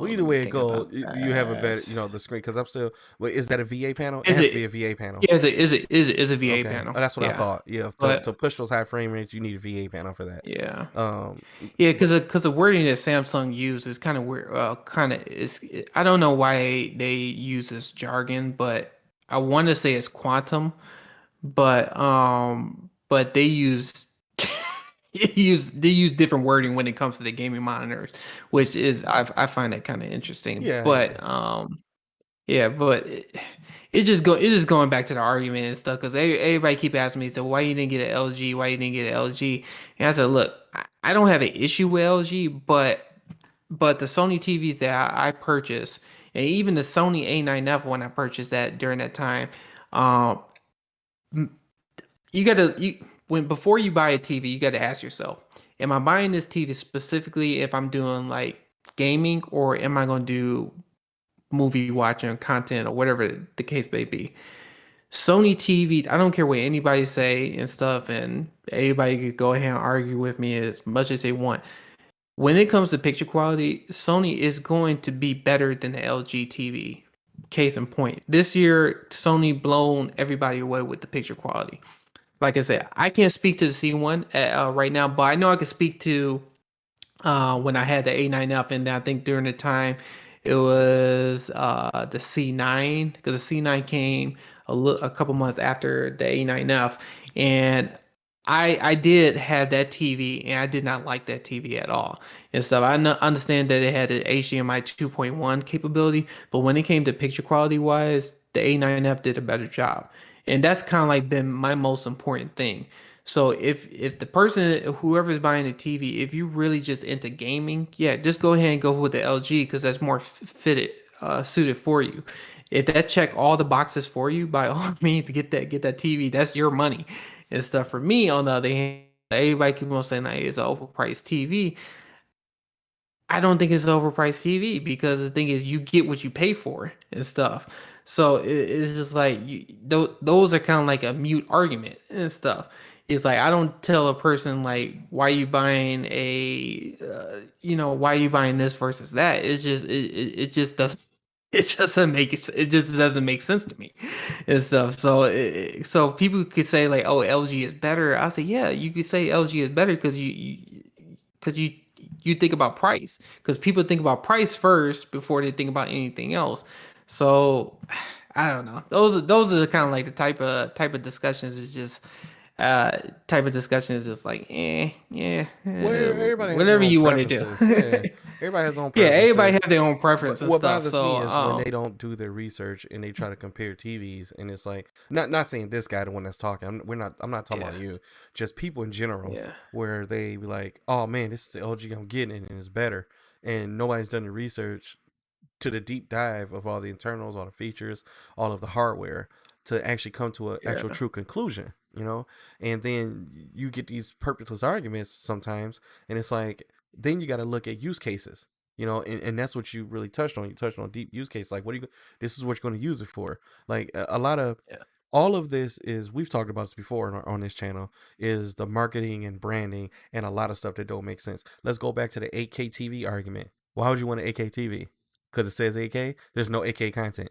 Well, either Let me way it think goes, about you have a better, that. the screen. Because I'm still. Wait, is that a VA panel? It Is has to be it? a VA panel. Yeah, is a VA Okay, panel. that's what I Yeah, thought. Yeah, to but push those high frame rates, you need a VA panel for that. yeah. Um, Yeah, because the wording that Samsung used is kind of weird. Kind of is. I don't know why they use this jargon, but I want to say it's quantum, but they use different wording when it comes to the gaming monitors, which is I find that kind of interesting. yeah, yeah. But yeah, but it's just going back to the argument and stuff because everybody keep asking me, so why you didn't get an LG? Why you didn't get an LG? And I said, look, I don't have an issue with LG, but the Sony TVs that I purchased, and even the Sony A9F when I purchased that during that time, um, you gotta when before you buy a TV, you gotta ask yourself, am I buying this TV specifically if I'm doing like gaming, or am I gonna do movie watching content or whatever the case may be? Sony TVs, I don't care what anybody say and stuff, and everybody could go ahead and argue with me as much as they want. When it comes to picture quality, Sony is going to be better than the LG TV. Case in point, this year Sony blown everybody away with the picture quality. Like I said, I can't speak to the C1 right now, but I know I can speak to when I had the A9F, and I think during the time it was the C9 because the C9 came a couple months after the A9F, and I did have that TV, and I did not like that TV at all. And so understand that it had the HDMI 2.1 capability, but when it came to picture quality wise, the A9F did a better job, and that's kind of like been my most important thing. So if the person whoever's buying the TV, if you really just into gaming, yeah, just go ahead and go with the LG because that's more fitted suited for you. If that check all the boxes for you, by all means get that TV. That's your money and stuff. For me, on the other hand, everybody keep on saying that it's an overpriced TV. I don't think it's an overpriced TV because the thing is, you get what you pay for and stuff. So it's just like those are kind of like a mute argument and stuff. It's like I don't tell a person like why you buying why you buying this versus that. It's just it just does it just doesn't make it just doesn't make sense to me and stuff. So so people could say like, oh, LG is better. I say yeah, you could say LG is better because because you think about price because people think about price first before they think about anything else. So I don't know. Those are kind of like the type of discussions is just type of discussion is just like yeah Well, everybody has their whatever own you want to do. preferences. Yeah, everybody has their own Yeah, everybody preferences. have their own preference and What stuff. bothers So me is when they don't do their research and they try to compare TVs, and it's like not saying this guy the one that's talking. I'm not talking yeah about you. Just people in general, yeah where they be like, "Oh man, this is the LG I'm getting, and it's better," and nobody's done the research to the deep dive of all the internals, all the features, all of the hardware to actually come to an actual yeah true conclusion, And then you get these purposeless arguments sometimes, and it's like then you got to look at use cases, and that's what you really touched on. You touched on deep use case, like this is what you're going to use it for. Like a lot of yeah all of this is we've talked about this before on this channel is the marketing and branding and a lot of stuff that don't make sense. Let's go back to the 8K TV argument. Why would you want an 8K TV? Because it says 8K. There's no 8K content.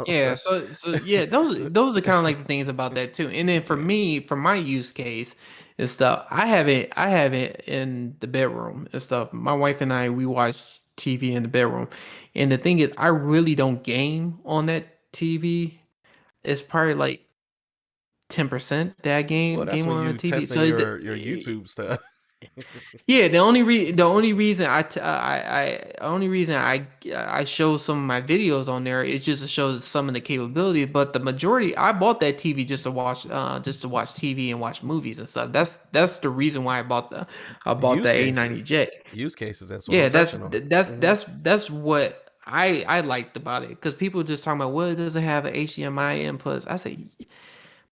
Yeah, So so yeah, those are kind of like the things about that too. And then for yeah. me, for my use case and stuff, I have it in the bedroom and stuff. My wife and I we watch TV in the bedroom, and the thing is, I really don't game on that TV. It's probably like 10% that I Well, that's game when on the you TV. testing So your YouTube stuff. yeah, the only reason only reason I show some of my videos on there is just to show some of the capabilities, but the majority I bought that TV just to watch TV and watch movies and stuff. That's the reason why I bought the Use cases. A90J. Use cases. That's what I'm Yeah, touching on. Hmm. that's what I liked about it because people just talking about well it doesn't have an HDMI inputs. I say,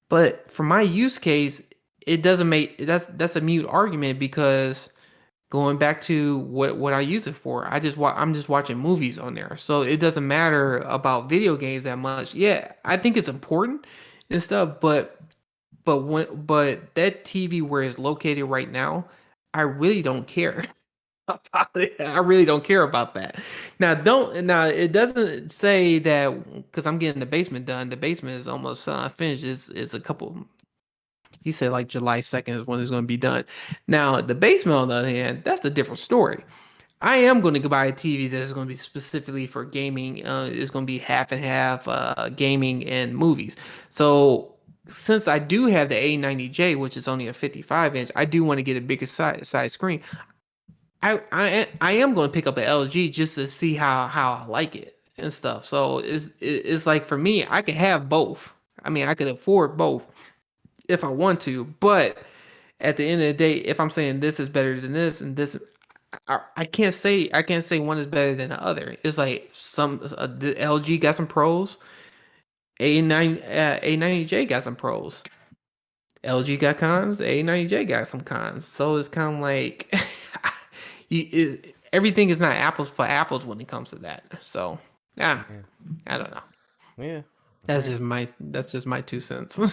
but for my use case, it doesn't make that's a mute argument because going back to what I use it for. I'm just watching movies on there. So it doesn't matter about video games that much. Yeah, I think it's important and stuff, but that TV where it's located right now, I really don't care. I really don't care about that. Now it doesn't say that because I'm getting the basement done. The basement is almost finished. It's a couple. He said like July 2nd is when it's going to be done. Now the basement on the other hand, that's a different story. I am going to buy a TV that's going to be specifically for gaming. It's going to be half and half gaming and movies. So since I do have the A90J, which is only a 55 inch, I do want to get a bigger size screen. I am going to pick up an LG just to see how I like it and stuff. So it's like for me, I could have both. I mean, I could afford both if I want to, but at the end of the day, if I'm saying this is better than this and this, I can't say one is better than the other. It's like the LG got some pros, A90J got some pros. LG got cons, A90J got some cons. So it's kind of like everything is not apples for apples when it comes to that. So yeah, Yeah. I don't know. Yeah. All That's right. just my 2 cents. Well,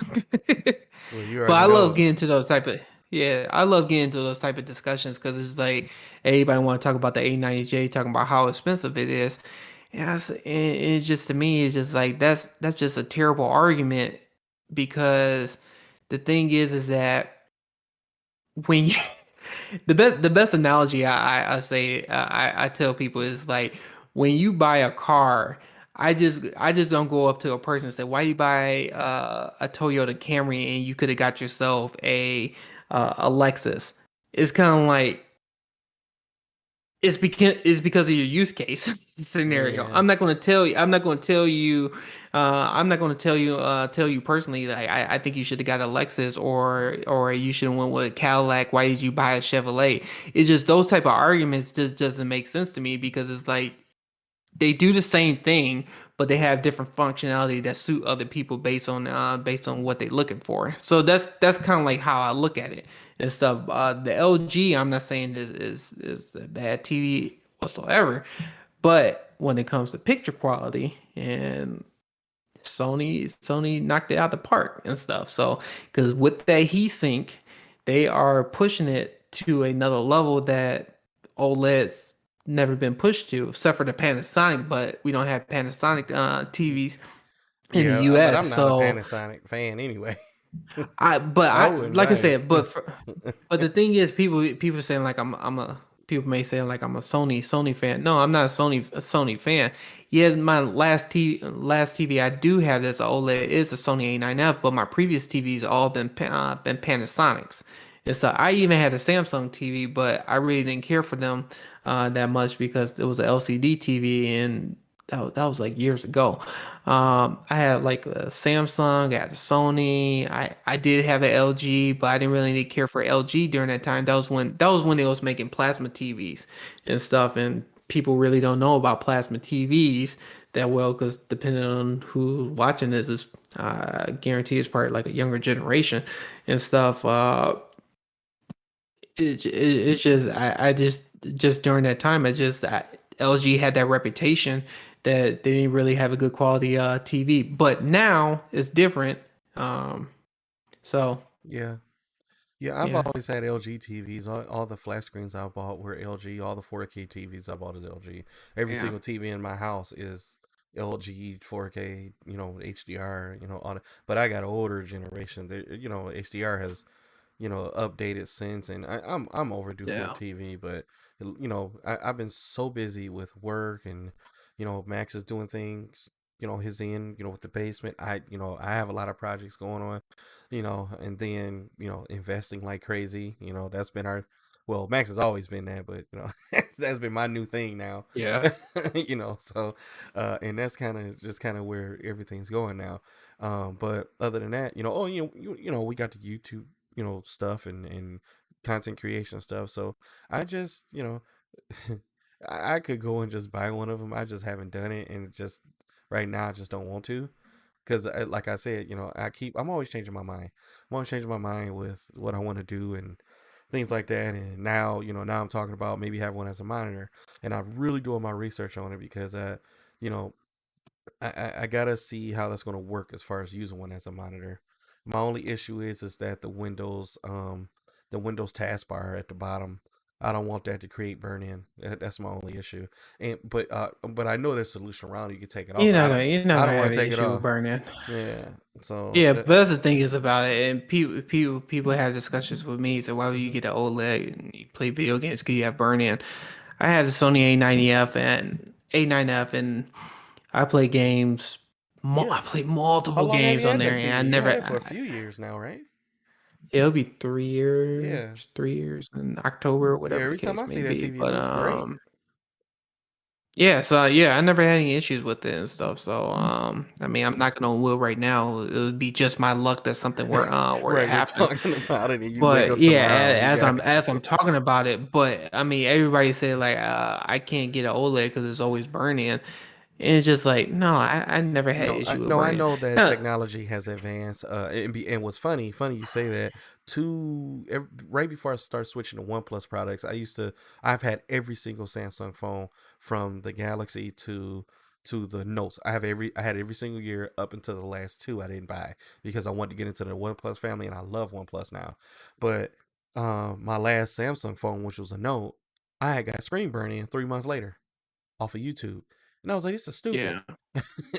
you But already I love know. getting to those type of yeah, I love getting to those type of discussions because it's like everybody want to talk about the A90J, talking about how expensive it is. Yeah, and it's just to me, it's just like that's just a terrible argument because the thing is that when you the best analogy I say I tell people is like when you buy a car, I just don't go up to a person and say why you buy a Toyota Camry and you could have got yourself a Lexus. It's kind of like it's because of your use case scenario. Yeah. I'm not going to tell you. I'm not going to tell you. I'm not going to tell you personally that I think you should have got a Lexus or you should have went with a Cadillac. Why did you buy a Chevrolet? It's just those type of arguments just doesn't make sense to me because it's like they do the same thing, but they have different functionality that suit other people based on what they're looking for. So that's kind of like how I look at it and stuff. The LG, I'm not saying is a bad TV whatsoever, but when it comes to picture quality and Sony knocked it out the park and stuff. So because with that heat sink, they are pushing it to another level that OLED's never been pushed to, except for the Panasonic. But we don't have Panasonic TVs in the Yeah. But US. I'm not a So Panasonic fan anyway. I I wouldn't like I buy said, it. but the thing is, people saying like I'm a people may say like I'm a Sony fan. No, I'm not a Sony fan. Yeah, my last TV I do have that's OLED is a Sony A9F, but my previous TVs all been Panasonics. And so I even had a Samsung TV, but I really didn't care for them that much because it was a LCD TV and that was like years ago. I had like a Samsung, I had a Sony. I did have an LG, but I didn't really care for LG during that time. That was when they was making plasma TVs and stuff, and people really don't know about plasma TVs that well because depending on who's watching this is I guarantee it's probably like a younger generation and stuff. It's just I just during that time LG had that reputation that they didn't really have a good quality TV, but now it's different. Um, so Yeah. Yeah, I've yeah, always had LG TVs. All the flat screens I've bought were LG. All the 4K TVs I bought is LG. Every yeah, single TV in my house is LG 4K, HDR, all the, but I got an older generation. HDR has, updated since, and I'm overdue for a yeah, TV. But I've been so busy with work, and Max is doing things. His end. With the basement. I have a lot of projects going on. And then investing like crazy. That's been our. Well, Max has always been that, but that's been my new thing now. yeah, So and that's kind of where everything's going now. But other than that, we got the YouTube, stuff and content creation stuff. So I just, I could go and just buy one of them. I just haven't done it, and just right now I just don't want to. Because, like I said, I'm always changing my mind. I'm always changing my mind with what I want to do and things like that. And now, now I'm talking about maybe have one as a monitor, and I'm really doing my research on it because, you know, I gotta see how that's gonna work as far as using one as a monitor. My only issue is that the Windows taskbar at the bottom I don't want that to create burn in. That's my only issue. And but I know there's a solution around it. You can take it off. You're not I gonna don't have want an to take it issue with off. burning. Yeah. So Yeah, but that's the thing is about it, and people have discussions with me. So why would you mhm. get an OLED and you play video games? Because you have burn in. I had the Sony A90F and A9F, and I play games. Yeah. I play How multiple long have you games on had there, that and I TV? You had never. it for a few years now, right? It'll be 3 years, Yeah. 3 years in October, Yeah. whatever the Every time case I may see that be. TV, it But looks great. yeah, so yeah, I never had any issues with it and stuff. So I mean, I'm not gonna will right now. It would be just my luck that something were to Right. We're happen. talking about it, and you wake But up yeah, tomorrow and you got. as I'm talking about it, but I mean, everybody say like I can't get an OLED because it's always burning, and it's just like no, I never had issue with No, I burning. know that Huh, technology has advanced. And what's funny you say that. Right before I start switching to OnePlus products, I've had every single Samsung phone from the Galaxy to the Notes. I had every single year up until the last two I didn't buy because I wanted to get into the OnePlus family, and I love OnePlus now. But my last Samsung phone, which was a Note, I had got screen burning 3 months later off of YouTube, and I was like, "This is stupid."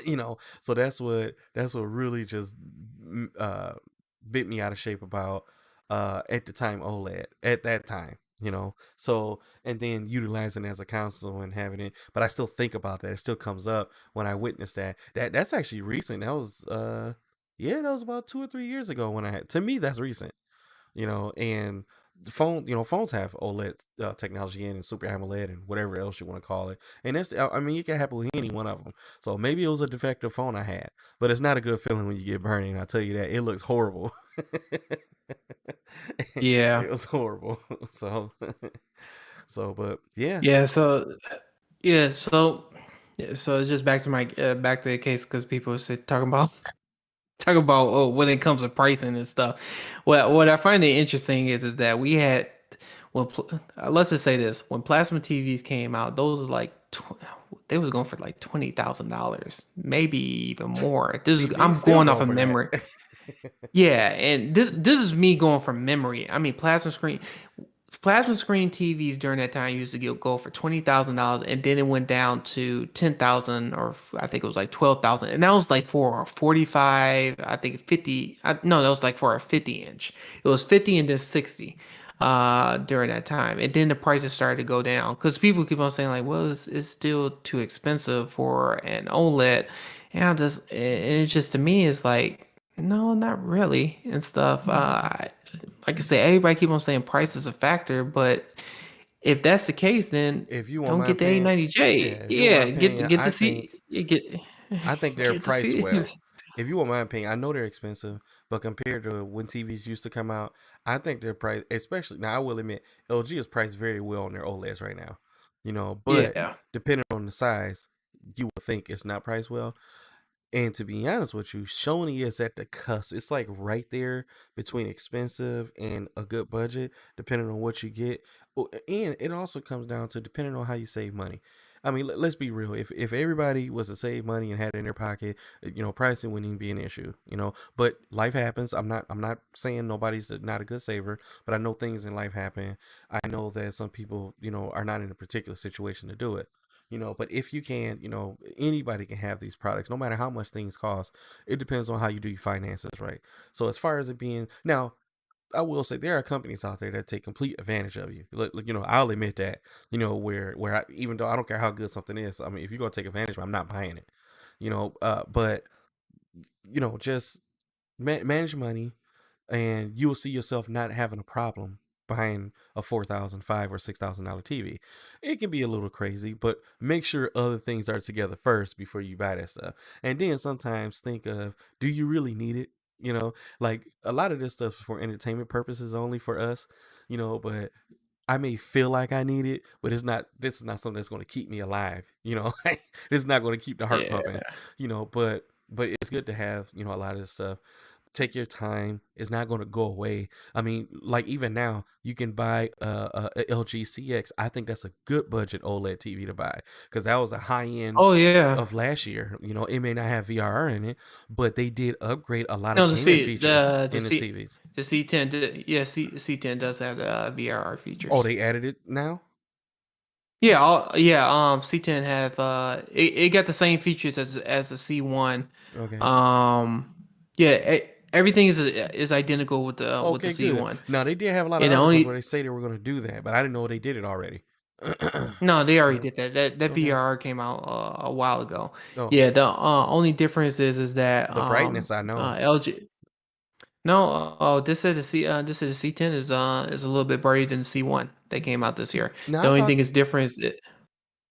yeah, So that's what really just uh bit me out of shape about at the time OLED at that time. So and then utilizing it as a console and having it, but I still think about that. It still comes up when I witness that's actually recent. That was yeah, that was about 2 or 3 years ago when I had. To me, that's recent. And phones have OLED technology in, and Super AMOLED, and whatever else you want to call it. And I mean, it can happen with any one of them. So maybe it was a defective phone I had, but it's not a good feeling when you get burning. I'll tell you that. It looks horrible. yeah, It was horrible. So, but yeah. yeah. So yeah, so yeah, so just back to my back to the case because people say talking about talk about oh when it comes to pricing and stuff. What I find it interesting is that we had let's just say this when plasma TVs came out, those are like they was going for like $20,000, maybe even more. This is TV I'm still going off going of for that. memory. Yeah, and this is me going from memory. I mean, plasma screen TVs during that time used to go for $20,000, and then it went down to 10,000, or I think it was like 12,000, and that was like for a 45. I think 50. No, that was like for a 50 inch. It was 50 and then 60 during that time, and then the prices started to go down because people keep on saying like, well, it's still too expensive for an OLED, and it's just to me it's like. No, not really, and stuff. Like I say, everybody keep on saying price is a factor, but if that's the case, then If you want don't my get the opinion, yeah, A90J. if you want my Yeah, opinion, get to see you get I think they're get to priced see. well. If you want my opinion, I know they're expensive, but compared to when TVs used to come out, I think they're priced. Especially now, I will admit LG is priced very well on their OLEDs right now. But Yeah, depending on the size, you would think it's not priced well. And to be honest with you, Sony is at the cusp. It's like right there between expensive and a good budget, depending on what you get. And it also comes down to depending on how you save money. I mean, let's be real. If everybody was to save money and had it in their pocket, pricing wouldn't even be an issue. But life happens. I'm not saying nobody's not a good saver, but I know things in life happen. I know that some people, are not in a particular situation to do it. But if you can, anybody can have these products, no matter how much things cost. It depends on how you do your finances, right? So as far as it being now, I will say there are companies out there that take complete advantage of you. I'll admit that. Even though I don't care how good something is, I mean, if you're gonna take advantage of it, I'm not buying it. But just manage money, and you'll see yourself not having a problem buying a 4,000, $5,000 or $6,000 TV. It can be a little crazy, but make sure other things are together first before you buy that stuff. And then sometimes think of, do you really need it? Like a lot of this stuff is for entertainment purposes only for us, but I may feel like I need it, but it's not. This is not something that's going to keep me alive. This is not going to keep the heart yeah, pumping. But it's good to have a lot of this stuff. Take your time. It's not going to go away. I mean, like even now, you can buy a LG CX. I think that's a good budget OLED TV to buy because that was a high end Oh yeah. of last year. You know, it may not have VRR in it, but they did upgrade a lot of No, the gaming C features the in the C TVs. the C10 yeah, C10 does have the VRR Oh, features. they added it now. Yeah, C10 have it got the same features as the C1. Okay. Um yeah, everything is identical with the Okay, good. C1. Now they did have a lot of And the articles where only they say they were going to do that, but I didn't know they did it already. No, they already Yeah. did that. That Okay. VRR came out a while ago. Oh, Yeah, the only difference is that the brightness I know. LG. No, this said this is the C10 is a little bit brighter than the C1 that came out this year. Now The I only thought. thing is difference.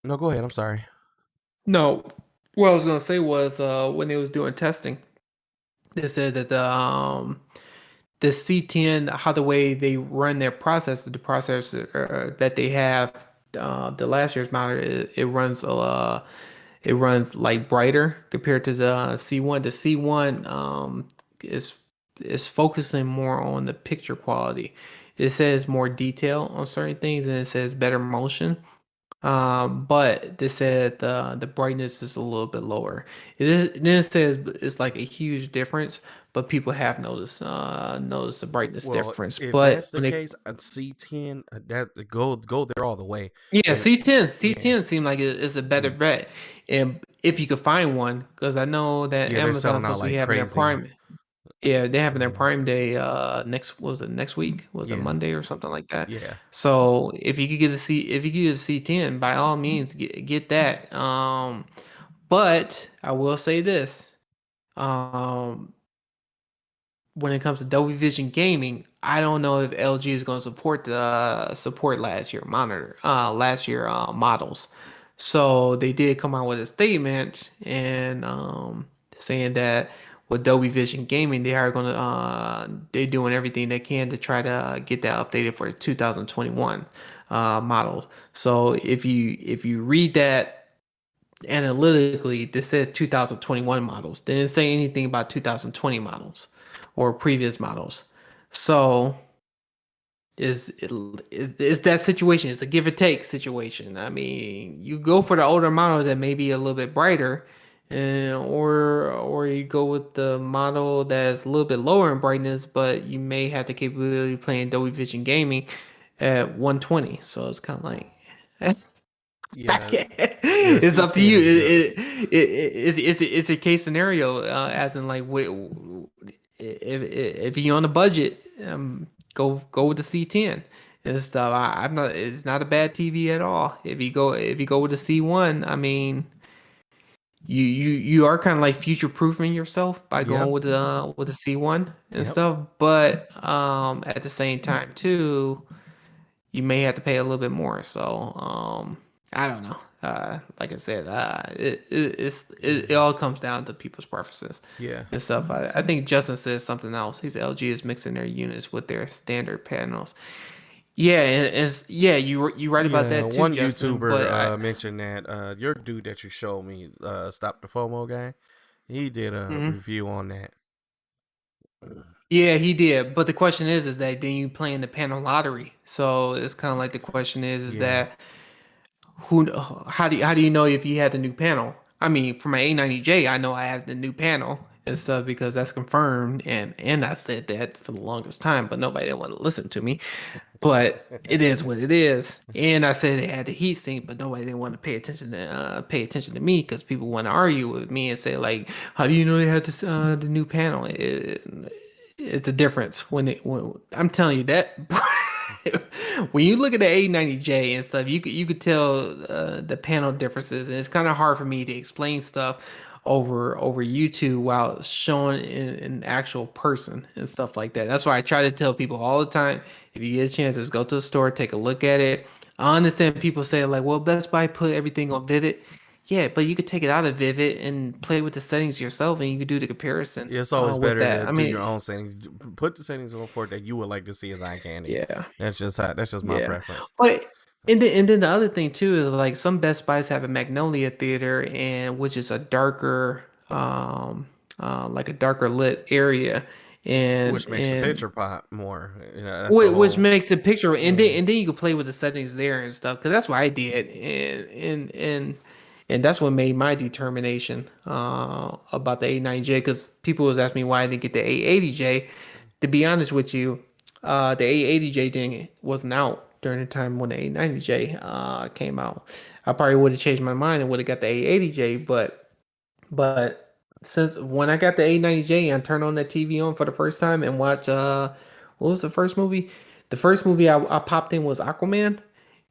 No, go ahead. I'm sorry. No, what I was gonna say was when they was doing testing, they said that the C10, how the way they run their processor, the processor that they have, the last year's model, it runs like brighter compared to the C1. The C1 is focusing more on the picture quality. It says more detail on certain things and it says better motion. But they said the brightness is a little bit lower. Then it says it's like a huge difference, but people have noticed the brightness Well, difference. if But that's the when it case, I'd C10 that go there all the way. Yeah, And C10 yeah, C10 seemed like it's a better yeah, bet, and if you could find one, because I know that yeah, they're Amazon selling out supposed to be like having their crazy. Prime. Yeah, they're having their Yeah, Prime Day next was it next week? Was it yeah, Monday or something like that? yeah, So if you could get a C10, by all means get that. But I will say this. Um when it comes to Dolby Vision gaming, I don't know if LG is going to support last year models. So they did come out with a statement and saying that with Dolby Vision gaming, they're doing everything they can to try to get that updated for 2021 models. So if you read that analytically, this says 2021 models. They didn't say anything about 2020 models or previous models. So is that situation? It's a give or take situation. I mean, you go for the older models that may be a little bit brighter, or you go with the model that's a little bit lower in brightness, but you may have the capability of playing Dolby Vision gaming at 120. So it's kind of like that's yeah, yeah. it's up to C10 you. is good. It's a case scenario, as in like, if you're on a budget, go with the C10 and stuff. I'm not. It's not a bad TV at all. If you go with the C1, I mean, you are kind of like future proofing yourself by going Yep, with the C1 and yep, stuff. But at the same time too, you may have to pay a little bit more. So I don't know. Like I said, it yeah, all comes down to people's preferences yeah, and stuff. I think Justin says something else. He said LG is mixing their units with their standard panels. Yeah, yeah, you right about yeah. that too, One Justin. But YouTuber mentioned that your dude that you showed me, stop the FOMO guy. He did a mhm. review on that. Yeah, he did. But the question is that then you playing the panel lottery. So it's kind of like the question is Yeah, that who how do you know if you had the new panel? I mean, for my A90J, I know I have the new panel and stuff because that's confirmed, and I said that for the longest time, but nobody didn't want to listen to me. But it is what it is, and I said it had the heat sink, but nobody didn't want to pay attention to me because people want to argue with me and say like, how do you know they had this the new panel? It's a difference when I'm telling you that. When you look at the A90J and stuff, you could tell the panel differences, and it's kind of hard for me to explain stuff over YouTube while showing in an actual person and stuff like that. That's why I try to tell people all the time: if you get a chance, just go to the store, take a look at it. I understand people say like, "Well, Best Buy put everything on Vivid." Yeah, but you could take it out of Vivid and play with the settings yourself, and you could do the comparison it's always with better that. to I do your mean, own settings. Put the settings on for it that you would like to see as eye candy. yeah. That's just my Yeah, preference. but and then the other thing too is like some Best Buys have a Magnolia theater, and which is a darker like a darker lit area, Which makes the and picture pop more. That's the which whole. makes the picture, Yeah. and then you can play with the settings there and stuff, because that's what I did, and that's what made my determination about the A90J, because people was asking me why I didn't get the A80J. To be honest with you, the A80J thing wasn't out during the time when the A90J came out. I probably would have changed my mind and would have got the A80J, but since when I got the A90J and turned on that TV on for the first time and watch what was the first movie? The first movie I popped in was Aquaman,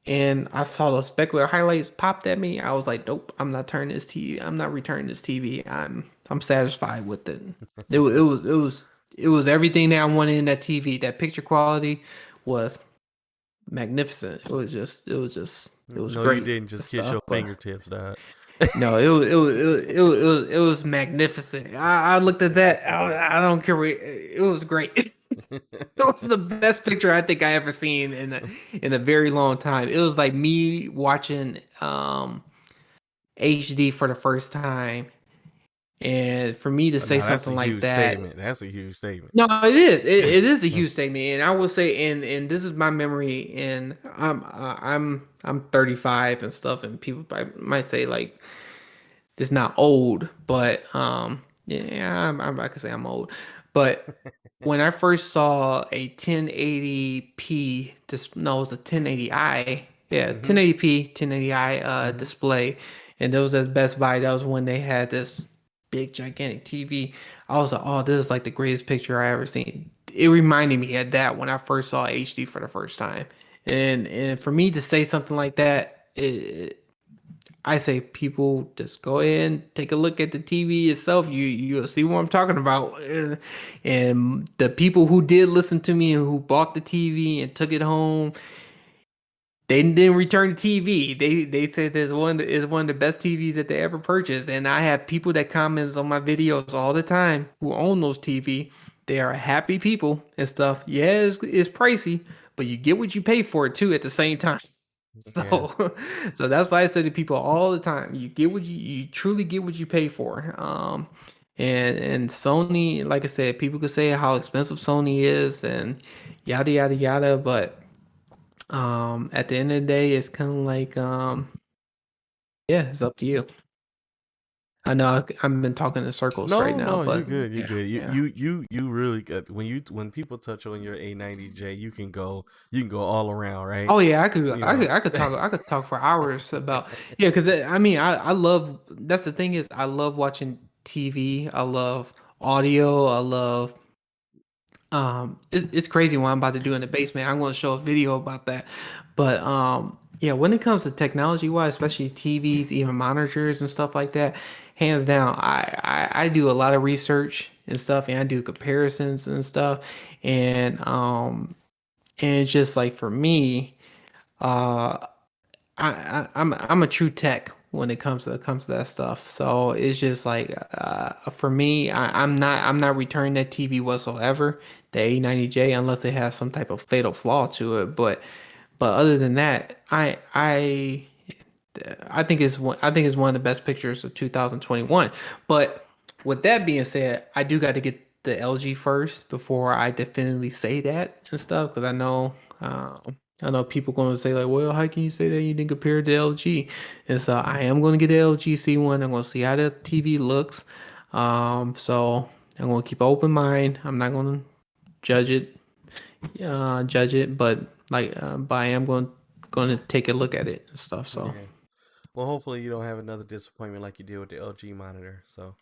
and I saw those specular highlights popped at me. I was like, nope, I'm not turning this TV. I'm not returning this TV. I'm satisfied with it. It was everything that I wanted in that TV. That picture quality was magnificent. It was No, you great didn't and just kiss stuff. your But fingertips, dog. no, it was magnificent. I looked at that. I don't care. It was great. It was the best picture I think I ever seen in a very long time. It was like me watching HD for the first time, and for me to say Now that's a something like huge that. statement. That's a huge statement. No, it is. It is a huge statement, and I will say, and this is my memory, and I'm 35 and stuff, and people might say like it's not old, but yeah, I could say I'm old. But when I first saw a 1080p, no, it was a 1080i, yeah, Hmm. 1080p, 1080i Hmm. display, and that was at Best Buy. That was when they had this big gigantic TV. I was like, oh, this is like the greatest picture I ever seen. It reminded me of that when I first saw HD for the first time, and for me to say something like that, I say people just go ahead and take a look at the TV itself. You'll see what I'm talking about. And the people who did listen to me and who bought the TV and took it home, they didn't return the TV. They said this one is one of the best TVs that they ever purchased. And I have people that comments on my videos all the time who own those TV. They are happy people and stuff. Yeah, it's pricey, but you get what you pay for it too at the same time. Yeah. So, so that's why I say to people all the time, you get what you truly get what you pay for. And Sony, like I said, people could say how expensive Sony is and yada yada yada, but at the end of the day, it's kind of like yeah, it's up to you. I know I've been talking in circles right No, now, no, you but good. You yeah, good. You yeah. you you you really good. When people touch on your A90J, you can go all around, right? Oh yeah, You know. I could talk for hours about yeah, because I mean I love, that's the thing is I love watching TV. I love audio. I love it's crazy what I'm about to do in the basement. I'm going to show a video about that. But yeah, when it comes to technology wise, especially TVs, even monitors and stuff like that, hands down, I do a lot of research and stuff, and I do comparisons and stuff, and it's just like for me, uh I'm a true tech when it comes to that stuff. So it's just like for me, I'm not returning that TV whatsoever, the A90J, unless it has some type of fatal flaw to it. But other than that, I think it's one of the best pictures of 2021. But with that being said, I do got to get the LG first before I definitively say that and stuff, because I know people going to say like, well, how can you say that you didn't compare it to LG? And so I am going to get the LG C1. I'm going to see how the TV looks. So I'm going to keep an open mind. I'm not going to judge it, but but I am going to take a look at it and stuff. So. Yeah. Well, hopefully you don't have another disappointment like you did with the LG monitor. So.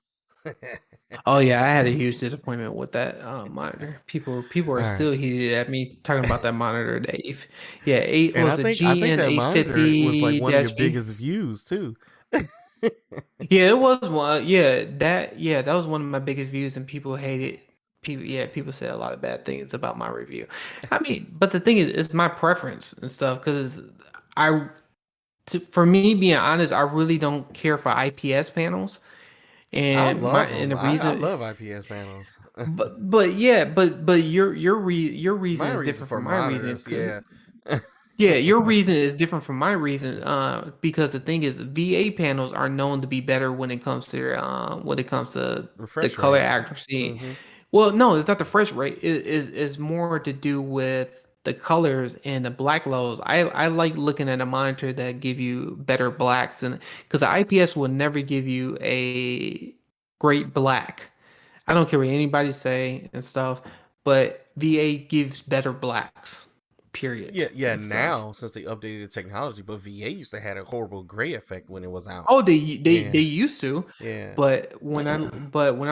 Oh yeah, I had a huge disappointment with that monitor. People All are right. still heated at me talking about that monitor. Yeah, eight And was a I think GN that eight monitor was like fifty one of your dash B. biggest views too. Yeah, it was one. Yeah, that was one of my biggest views, and people hated. People said a lot of bad things about my review. I mean, but the thing is, it's my preference and stuff, because I, for me being honest, I really don't care for IPS panels, I and love the them. I reason. love IPS panels. But yeah, but your reason My is reason different for from my reason. monitors, yeah. Yeah, your reason is different from my reason. Because the thing is, VA panels are known to be better when it comes to the Refresh color rate. accuracy. Hmm. Well, no, it's not the fresh rate. It's more to do with the colors and the black lows. I like looking at a monitor that give you better blacks, and because the IPS will never give you a great black. I don't care what anybody say and stuff, but VA gives better blacks, period, Yeah. and stuff. Now since they updated the technology, but VA used to had a horrible gray effect when it was out. Oh, they Yeah, used to, yeah, but when I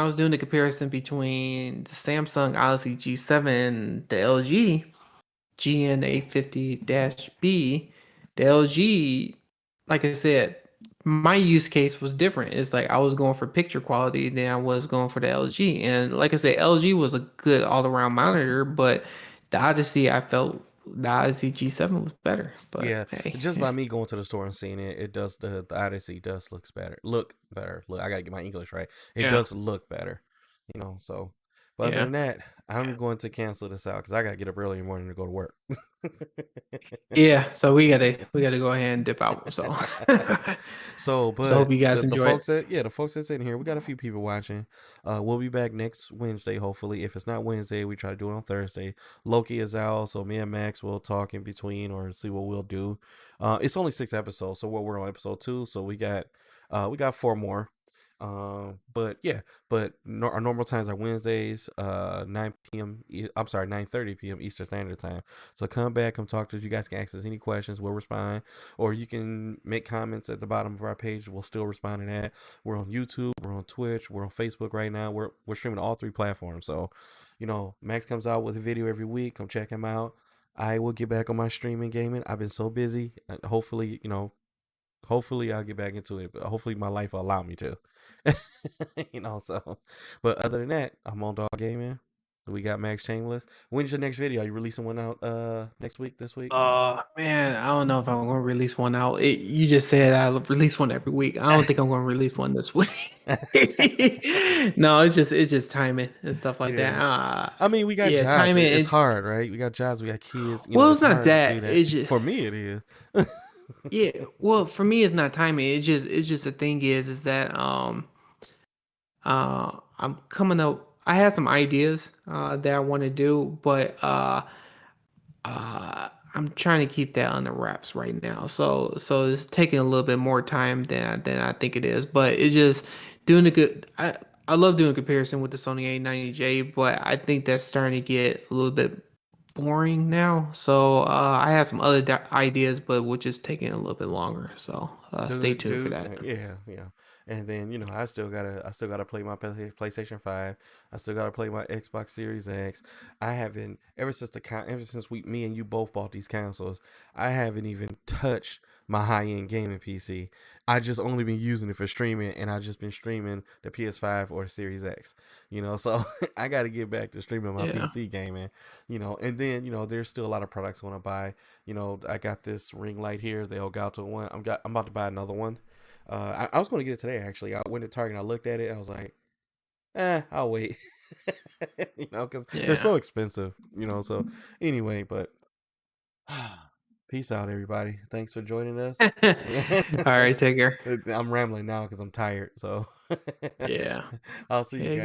was doing the comparison between the Samsung Galaxy G7 and the LG GN850-B, the LG, like I said, my use case was different. It's like I was going for picture quality than I was going for the LG. And like I said, LG was a good all-around monitor, but the Odyssey, I felt the Odyssey G7 was better. But yeah. hey, Just yeah, by me going to the store and seeing it, it does the Odyssey does looks better. Look better. Look, I gotta get my English right. It yeah, does look better, So, but other yeah. than that, I'm going to cancel this out because I gotta get up early in the morning to go to work. Yeah, so we gotta go ahead and dip out. So So, so but hope you guys the enjoy it. folks the folks that's in here, we got a few people watching. We'll be back next Wednesday, hopefully. If it's not Wednesday, we try to do it on Thursday. Loki is out, so me and Max will talk in between or see what we'll do. It's only 6 episodes, so we're on episode 2, so we got 4 more. But yeah, but our normal times are Wednesdays, 9 p.m. I'm sorry, 9:30 p.m. Eastern Standard Time. So come back, come talk to us. You guys can ask us any questions. We'll respond, or you can make comments at the bottom of our page. We'll still respond to that. We're on YouTube, we're on Twitch, we're on Facebook right now. We're streaming all 3 platforms. So, Max comes out with a video every week. Come check him out. I will get back on my streaming gaming. I've been so busy. Hopefully, hopefully I'll get back into it. But hopefully my life will allow me to. So. But other than that, I'm Moandogg Gaming. We got Max Shameless. When's your next video? Are you releasing one out next week, this week? Man, I don't know if I'm gonna release one out. You just said I'll release one every week. I don't think I'm gonna release one this week. No, it's just timing and stuff like that. Yeah. I mean, we got Yeah, jobs. timing It's and hard, right? We got jobs, we got kids. well, It's it's not hard to do that. that. It's just For me, it is. yeah. Well, for me, it's not timing. It's just the thing is that I'm coming up. I had some ideas that I want to do, but I'm trying to keep that under wraps right now. So it's taking a little bit more time than I think it is. But it's just doing a good. I love doing comparison with the Sony A90J, but I think that's starting to get a little bit boring now. So I have some other ideas, but which is taking a little bit longer. So stay tuned for that. Yeah, yeah. And then I still gotta play my PlayStation 5. I still gotta play my Xbox Series X. I haven't ever since me and you both bought these consoles. I haven't even touched my high end gaming PC. I just only been using it for streaming, and I just been streaming the PS5 or the Series X. So I got to get back to streaming my Yeah. PC gaming. And then there's still a lot of products I want to buy. I got this ring light here, the Elgato one. I'm about to buy another one. I was going to get it today actually. I went to Target and I looked at it. And I was like, I'll wait. Because they're Yeah. so expensive. So anyway, but peace out, everybody. Thanks for joining us. All right. Take care. I'm rambling now because I'm tired. So Yeah. I'll see you Yeah. guys.